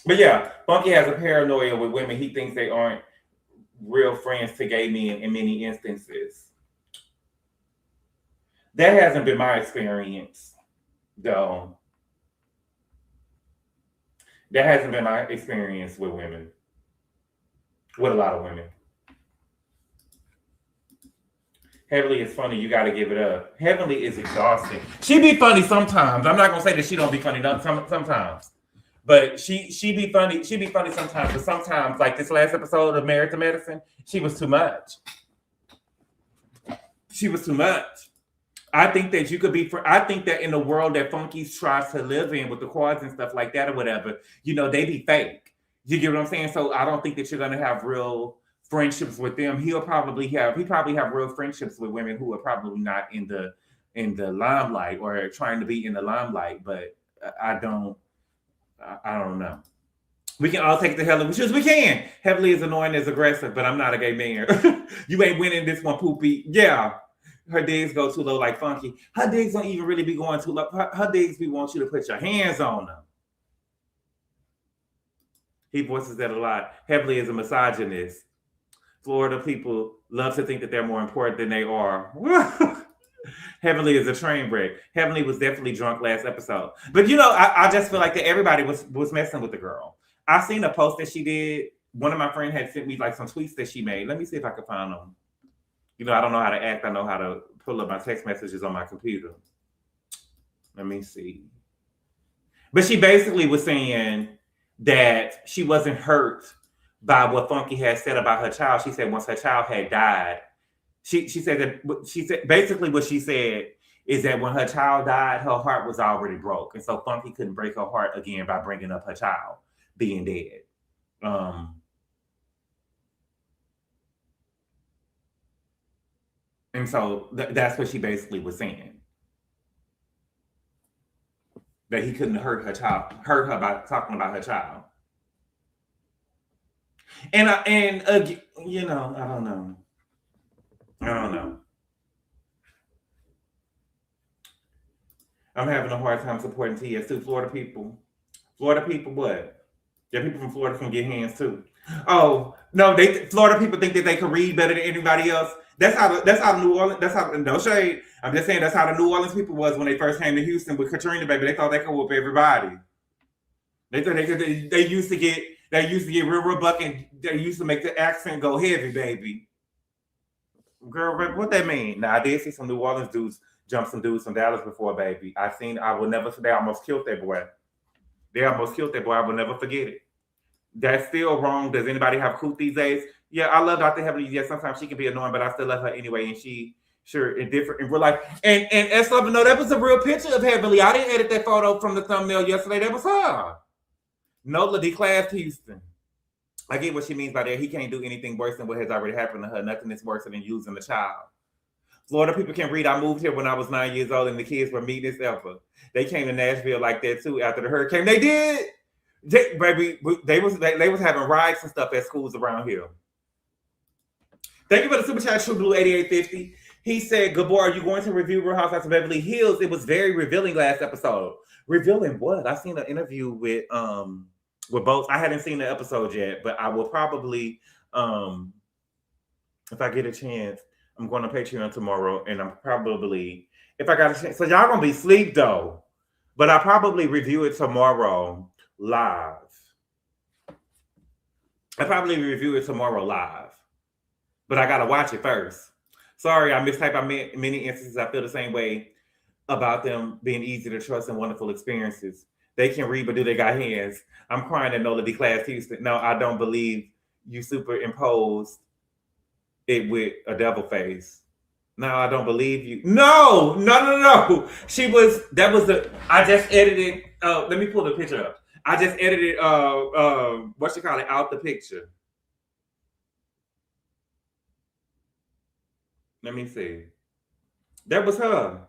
But yeah, Funky has a paranoia with women. He thinks they aren't real friends to gay men in many instances. That hasn't been my experience, though. That hasn't been my experience with women. With a lot of women. Heavenly is funny. You got to give it up. Heavenly is exhausting. She be funny sometimes. I'm not gonna say that she don't be funny sometimes, but she be funny. She be funny sometimes. But sometimes, like this last episode of Married to Medicine, she was too much. She was too much. I think that you could be. I think that in the world that Funky tries to live in with the quads and stuff like that or whatever, they be fake. You get what I'm saying? So I don't think that you're gonna have real friendships with them. He probably have real friendships with women who are probably not in the limelight or trying to be in the limelight, but I don't know. We can all take the hell of we can. Heavily is annoying as aggressive, but I'm not a gay man. You ain't winning this one, Poopy. Yeah. Her digs go too low like Funky. Her digs don't even really be going too low. Her digs we want you to put your hands on them. He voices that a lot. Heavily is a misogynist. Florida people love to think that they're more important than they are. Heavenly is a train wreck. Heavenly was definitely drunk last episode. But I just feel like that everybody was messing with the girl. I seen a post that she did. One of my friends had sent me like some tweets that she made. Let me see if I can find them. I don't know how to act. I know how to pull up my text messages on my computer. Let me see. But she basically was saying that she wasn't hurt by what Funky had said about her child. She said once her child had died, she said basically what she said is that when her child died, her heart was already broke. And so Funky couldn't break her heart again by bringing up her child being dead. And so that's what she basically was saying. That he couldn't hurt her by talking about her child. And I don't know. I'm having a hard time supporting TS2. Florida people what? Yeah, people from Florida can get hands too. Oh no, Florida people think that they can read better than anybody else. That's how New Orleans. That's how no shade. I'm just saying that's how the New Orleans people was when they first came to Houston with Katrina, baby. They thought they could whoop everybody. They thought they used to get real buck, and they used to make the accent go heavy, baby. Girl, what that mean? Now I did see some New Orleans dudes jump some dudes from Dallas before, baby. I will never. They almost killed that boy. I will never forget it. That's still wrong. Does anybody have coot these days? Yeah, I love Dr. Heavenly. Yeah, sometimes she can be annoying, but I still love her anyway. And she sure in real life. And S Love, no, that was a real picture of Heavenly. I didn't edit that photo from the thumbnail yesterday. That was her. Nola declassed Houston. I get what she means by that. He can't do anything worse than what has already happened to her. Nothing is worse than using the child. Florida people can read. I moved here when I was 9 years old, and the kids were mean as ever. They came to Nashville like that too after the hurricane. They did. They was having riots and stuff at schools around here. Thank you for the super chat, True Blue 8850. He said, Gabor, are you going to review Real Housewives of Beverly Hills? It was very revealing last episode. Revealing what? I seen an interview with both. I haven't seen the episode yet, but I will probably, if I get a chance, I'm going to Patreon tomorrow, and I'm probably, if I got a chance, so y'all gonna be asleep though, but I'll probably review it tomorrow live. But I gotta watch it first. Sorry, I mistyped. Many instances. I feel the same way about them being easy to trust and wonderful experiences. They can read, but do they got hands? I'm crying at Nola D. Class Houston. No, I don't believe you superimposed it with a devil face. No, I don't believe you. No. I just edited. Let me pull the picture up. I just edited out the picture. Let me see. That was her.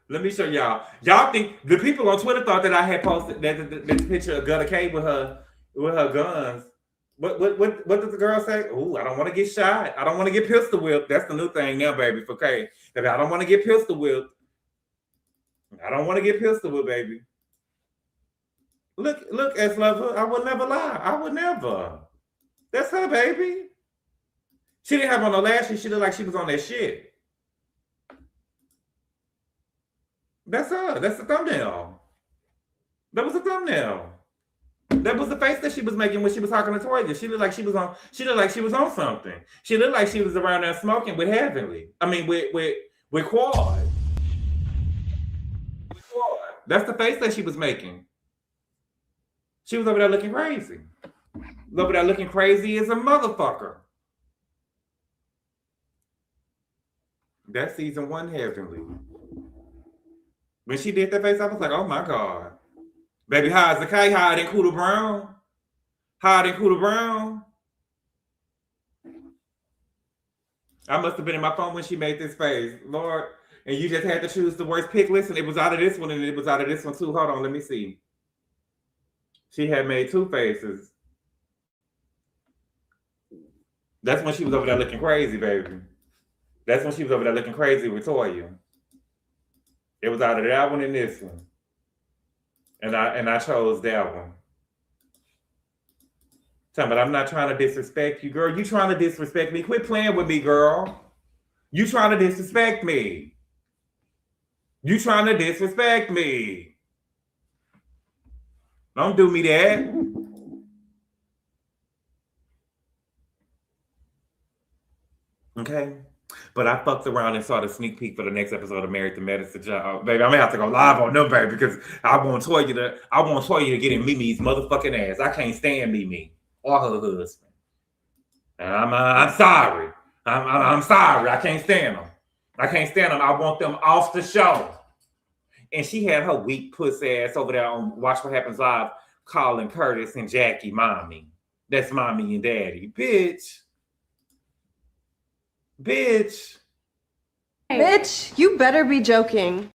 Let me show y'all. Y'all think the people on Twitter thought that I had posted this picture of Gutter K with her guns. What did the girl say? Oh, I don't want to get shot. I don't want to get pistol whipped. That's the new thing now, baby. For K. I don't want to get pistol whipped. Baby. Look, S Lover. I would never lie. I would never. That's her, baby. She didn't have on no lashes. She looked like she was on that shit. That's her. That's the thumbnail. That was the thumbnail. That was the face that she was making when she was talking to Toya. She looked like she was on something. She looked like she was around there smoking with Heavenly. I mean with Quad. That's the face that she was making. She was over there looking crazy. Over there looking crazy as a motherfucker. That's season 1 Heavenly. When she did that face, I was like, oh my God. Baby, how's the K? Higher than Cooter Brown? I must have been in my phone when she made this face. Lord, and you just had to choose the worst pick. Listen, it was out of this one and it was out of this one too. Hold on, let me see. She had made 2 faces. That's when she was over there looking crazy, baby. That's when she was over there looking crazy with Toya. It was out of that one and this one. And I chose that one. But I'm not trying to disrespect you, girl. You trying to disrespect me. Quit playing with me, girl. You trying to disrespect me. Don't do me that. Okay? But I fucked around and saw the sneak peek for the next episode of Married to Medicine. Baby, I'm gonna have to go live on them, baby, because I want Toya to get in Mimi's motherfucking ass. I can't stand Mimi or her husband. And I'm sorry. I'm sorry. I can't stand them. I want them off the show. And she had her weak pussy ass over there on Watch What Happens Live calling Curtis and Jackie mommy. That's mommy and daddy. Bitch, you better be joking.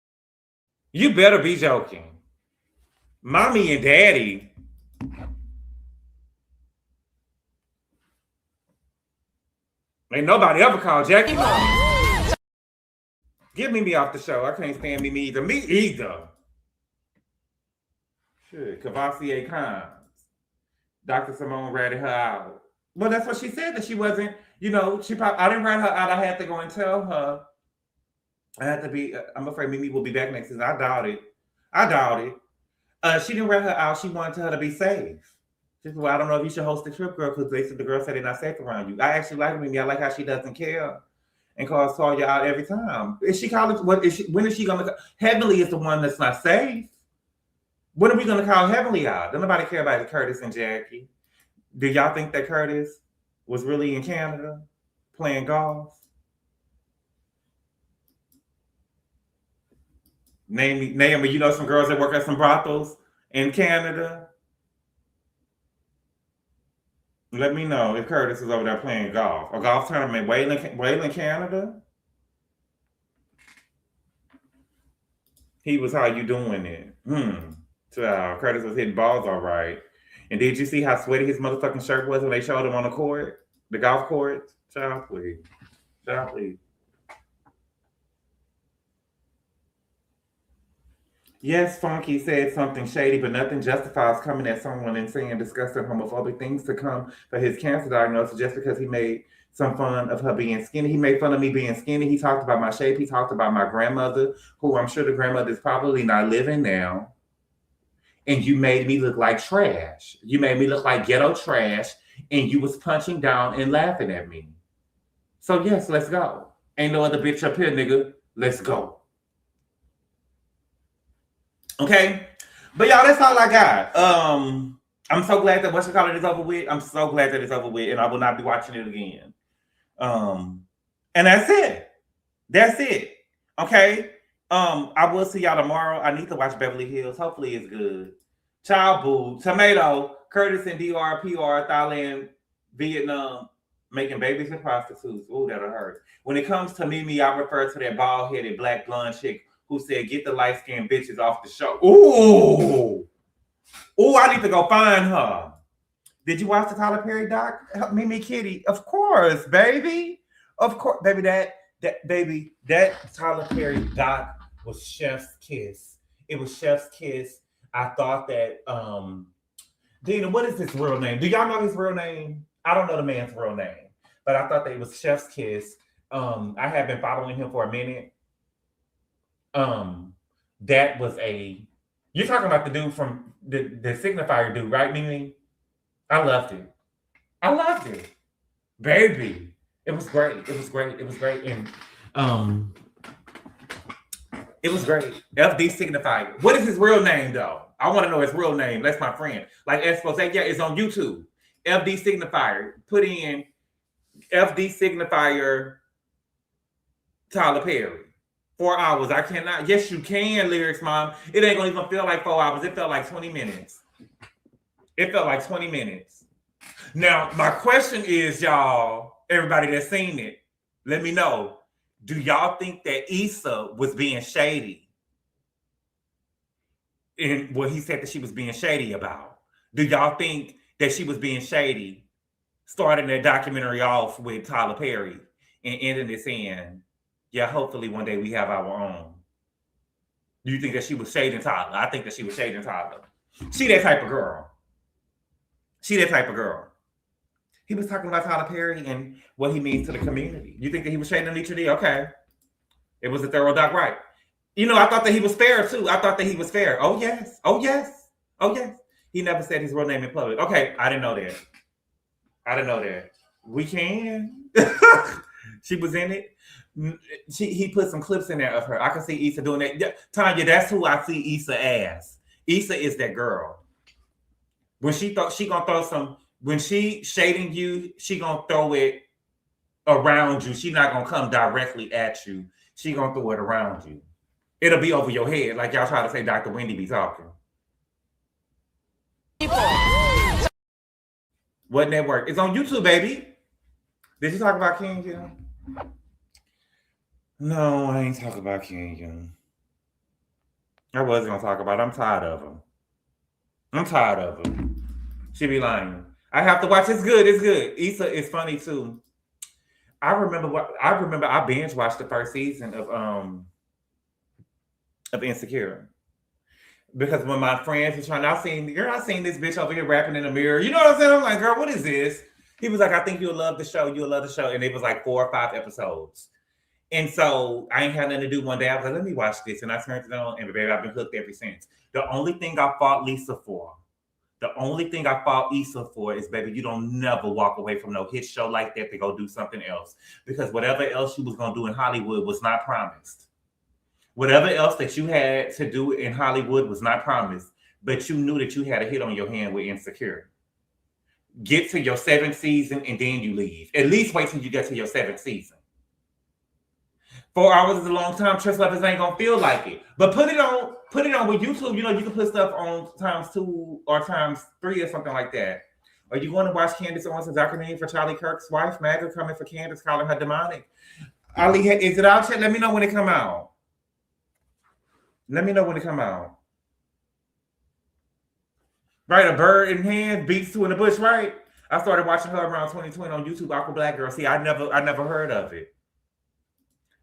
Mommy and daddy. Ain't nobody ever called Jackie mommy. Get Mimi off the show. I can't stand Mimi either. Me either. Shit, Cavassier Cons. Dr. Simone ratted her out. Well, that's what she said, that she wasn't, I didn't rat her out. I had to go and tell her. I'm afraid Mimi will be back next season. I doubt it. She didn't rat her out. She wanted her to be safe. She said, well, I don't know if you should host the trip, girl, because the girl said they're not safe around you. I actually like Mimi. I like how she doesn't care and calls Toya out every time. When is she going to? Heavenly is the one that's not safe. When are we going to call Heavenly out? Don't nobody care about Curtis and Jackie. Do y'all think that Curtis was really in Canada playing golf? Naomi, some girls that work at some brothels in Canada? Let me know if Curtis is over there playing golf. A golf tournament, Wayland, Canada? He was how you doing it? So Curtis was hitting balls all right. And did you see how sweaty his motherfucking shirt was when they showed him on the court? The golf court? Child, please. Yes, Funky said something shady, but nothing justifies coming at someone and saying disgusting homophobic things to come for his cancer diagnosis just because he made some fun of her being skinny. He made fun of me being skinny. He talked about my shape. He talked about my grandmother, who I'm sure the grandmother is probably not living now. And you made me look like trash. You made me look like ghetto trash, and you was punching down and laughing at me. So yes, let's go. Ain't no other bitch up here, nigga. Let's go. Okay, but y'all, that's all I got. I'm so glad that What's Call It is over with. I'm so glad that it's over with, and I will not be watching it again. And that's it. That's it. Okay. I will see y'all tomorrow. I need to watch Beverly Hills. Hopefully, it's good. Child Boo, Tomato, Curtis and DRPR, Thailand, Vietnam, making babies and prostitutes. Ooh, that'll hurt. When it comes to Mimi, I refer to that bald-headed black blonde chick who said, "Get the light-skinned bitches off the show." Ooh. Ooh, I need to go find her. Did you watch the Tyler Perry doc? Mimi Kitty. Of course, baby. Of course, baby. That Tyler Perry doc was chef's kiss. It was chef's kiss. I thought that Dina, what is his real name? Do y'all know his real name? I don't know the man's real name, but I thought that it was chef's kiss. I have been following him for a minute. That was you're talking about the dude from the signifier dude, right, Mimi? I loved it. I loved it. Baby. It was great. It was great. It was great. And it was great. FD signifier. What is his real name though? I want to know his real name. That's my friend. Like Espo said, yeah, it's on YouTube. FD signifier. Put in FD signifier Tyler Perry. 4 hours. I cannot. Yes, you can, Lyrics Mom. It ain't gonna even feel like 4 hours. It felt like 20 minutes. It felt like 20 minutes. Now, my question is, y'all, everybody that's seen it, let me know. Do y'all think that Issa was being shady? And what he said that she was being shady about. Do y'all think that she was being shady, starting that documentary off with Tyler Perry and ending it saying, yeah, hopefully one day we have our own? Do you think that she was shading Tyler? I think that she was shading Tyler. She that type of girl. She that type of girl. He was talking about Tyler Perry and what he means to the community. You think that he was shading Alicia D? Okay. It was a thorough doc, right? You know, I thought that he was fair too. I thought that he was fair. Oh, yes. Oh, yes. Oh, yes. He never said his real name in public. Okay, I didn't know that. I didn't know that. We can. She was in it. He put some clips in there of her. I can see Issa doing that. Yeah, Tanya, that's who I see Issa as. Issa is that girl. When she thought she gonna throw some, when she shading you, she gonna throw it around you. She not gonna come directly at you. She gonna throw it around you. It'll be over your head, like y'all try to say Dr. Wendy be talking. What network? It's on YouTube, baby. Did you talk about King Young? No, I ain't talking about King Young. I was gonna talk about it. I'm tired of him. I'm tired of him. She be lying. I have to watch. It's good. It's good. Issa is funny too. I remember I binge watched the first season of Insecure. Because when my friends were trying, I seen this bitch over here rapping in the mirror. You know what I'm saying? I'm like, girl, what is this? He was like, I think you'll love the show. You'll love the show. And it was like 4 or 5 episodes. And so I ain't had nothing to do one day. I was like, let me watch this. And I turned it on, and baby, I've been hooked ever since. The only thing I fought Issa for is, baby, you don't never walk away from no hit show like that to go do something else. Because whatever else you was going to do in Hollywood was not promised. Whatever else that you had to do in Hollywood was not promised. But you knew that you had a hit on your hand with Insecure. Get to your 7th season and then you leave. At least wait till you get to your 7th season. 4 hours is a long time. Trust lovers ain't gonna feel like it. But put it on with YouTube. You know, you can put stuff on ×2 or ×3 or something like that. Are you going to watch Candace Owens and Zachary for Charlie Kirk's wife? Magda coming for Candace, calling her demonic. Ali, is it out yet? Let me know when it come out. Let me know when it come out. Right, a bird in hand, beats 2 in the bush, right? I started watching her around 2020 on YouTube, Aqua Black Girl. See, I never heard of it.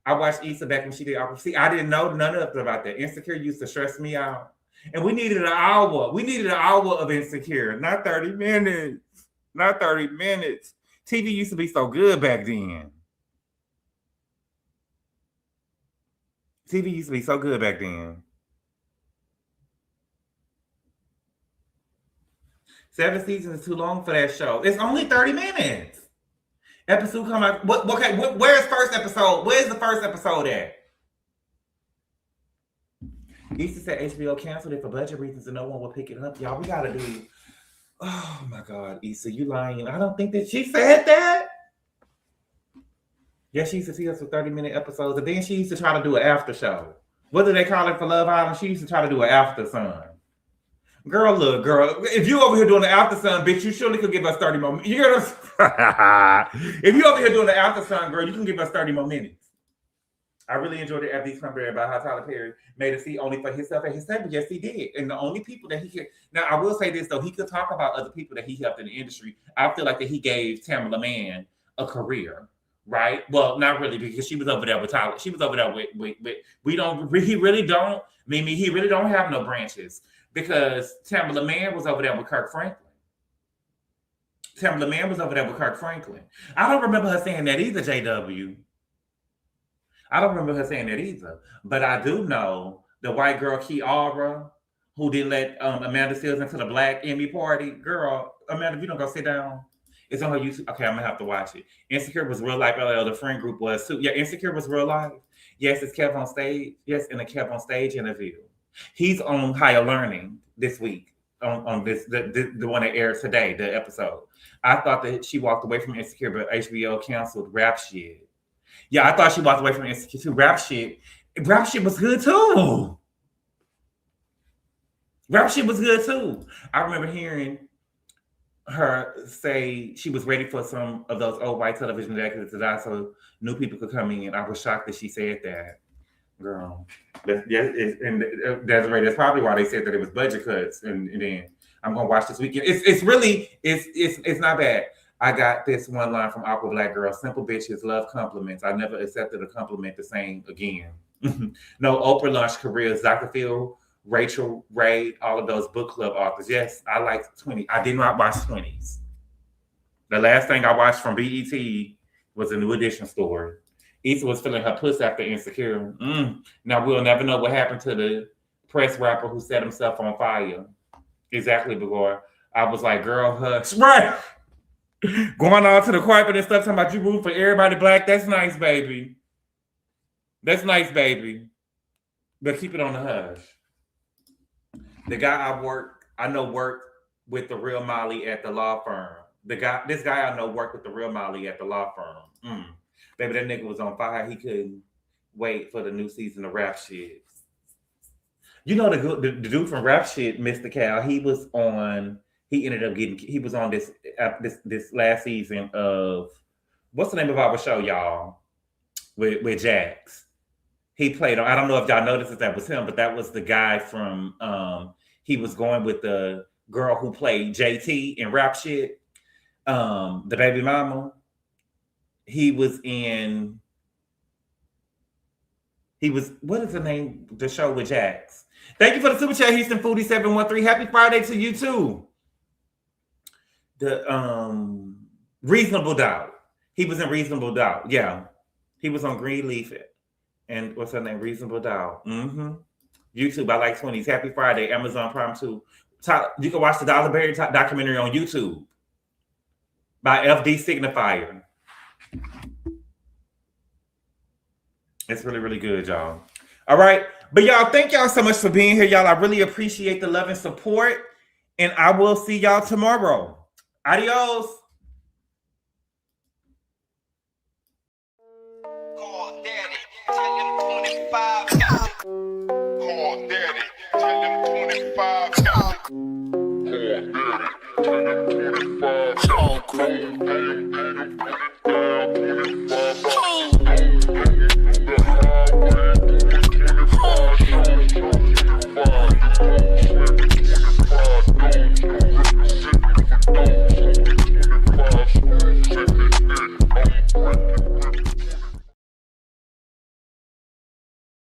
I watched Issa back when she did Opera. See, I didn't know none of it about that. Insecure used to stress me out. And we needed an hour. We needed an hour of Insecure, not 30 minutes. Not 30 minutes. TV used to be so good back then. TV used to be so good back then. 7 seasons is too long for that show. It's only 30 minutes. Episode come out. Where's first episode? Where's the first episode at? Issa said HBO canceled it for budget reasons and no one will pick it up. Y'all, we gotta do. Oh my God, Issa, you lying. I don't think that she said that. Yeah, she used to see us for 30-minute episodes, and then she used to try to do an after show. What do they call it for Love Island? She used to try to do an after sun. Girl, look, girl, if you over here doing the after sun, bitch, you surely could give us 30 more minutes. You get us? If you over here doing the after sun, girl, you can give us 30 more minutes. I really enjoyed it after these commentary about how Tyler Perry made a seat only for himself and his family. Yes, he did. And the only people that he could. Now, I will say this, though. He could talk about other people that he helped in the industry. I feel like that he gave Tamala Mann a career, right? Well, not really, because she was over there with Tyler. She was over there with he really don't, Mimi, he really don't have no branches because Tamala Mann was over there with Kirk Franklin. Tamala Mann was over there with Kirk Franklin. I don't remember her saying that either, JW. I don't remember her saying that either, but I do know the white girl Kiara, who didn't let Amanda Seals into the Black Emmy party. Girl, Amanda, if you don't go sit down, it's on her YouTube. Okay, I'm gonna have to watch it. Insecure was real life. The friend group was too. Yeah, Insecure was real life. Yes, it's Kev on stage. Yes, in a Kev on stage interview. He's on Higher Learning this week on this the one that aired today, the episode. I thought that she walked away from Insecure, but HBO canceled Rap Shit. Yeah, I thought she walked away from Insecure too. Rap shit was good too. Rap shit was good too. I remember hearing her say she was ready for some of those old white television executives to die so new people could come in. I was shocked that she said that. Girl, that's probably why they said that it was budget cuts. And then I'm gonna watch this weekend. It's not bad. I got this one line from Aqua Black Girl. Simple bitches love compliments. I never accepted a compliment the same again. No, Oprah launched careers. Dr. Phil, Rachel Ray, all of those book club authors. Yes, I like 20. I did not watch 20s. The last thing I watched from BET was a New Edition story. Issa was feeling her puss after Insecure. Now we'll never know what happened to the press rapper who set himself on fire. Exactly, Bagor. I was like, girl, hush. Right. Going on to the carpet and stuff, talking about you root for everybody black. That's nice, baby. That's nice, baby. But keep it on the hush. The guy I know worked with the real Molly at the law firm. This guy I know worked with the real Molly at the law firm. Baby, that nigga was on fire. He couldn't wait for the new season of Rap Shit. You know the dude from Rap Shit, Mr. Cal, he was on this last season of, what's the name of our show, y'all? With Jax. He played on, I don't know if y'all noticed if that was him, but that was the guy from, he was going with the girl who played JT in Rap Shit, the baby mama. What is the name, the show with Jax? Thank you for the super chat, Houston Foodie 713. Happy Friday to you too. The Reasonable Doubt. He was in Reasonable Doubt. Yeah. He was on Greenleaf and what's her name? Reasonable Doubt. YouTube, I like 20s. Happy Friday. Amazon Prime 2. You can watch the Dollar Berry documentary on YouTube by FD Signifier. It's really, really good, y'all. All right. But y'all, thank y'all so much for being here, y'all. I really appreciate the love and support. And I will see y'all tomorrow. Adios. Call Daddy, tell him 25 got it. Call Daddy, tell him 25 got it. Call Daddy, tell him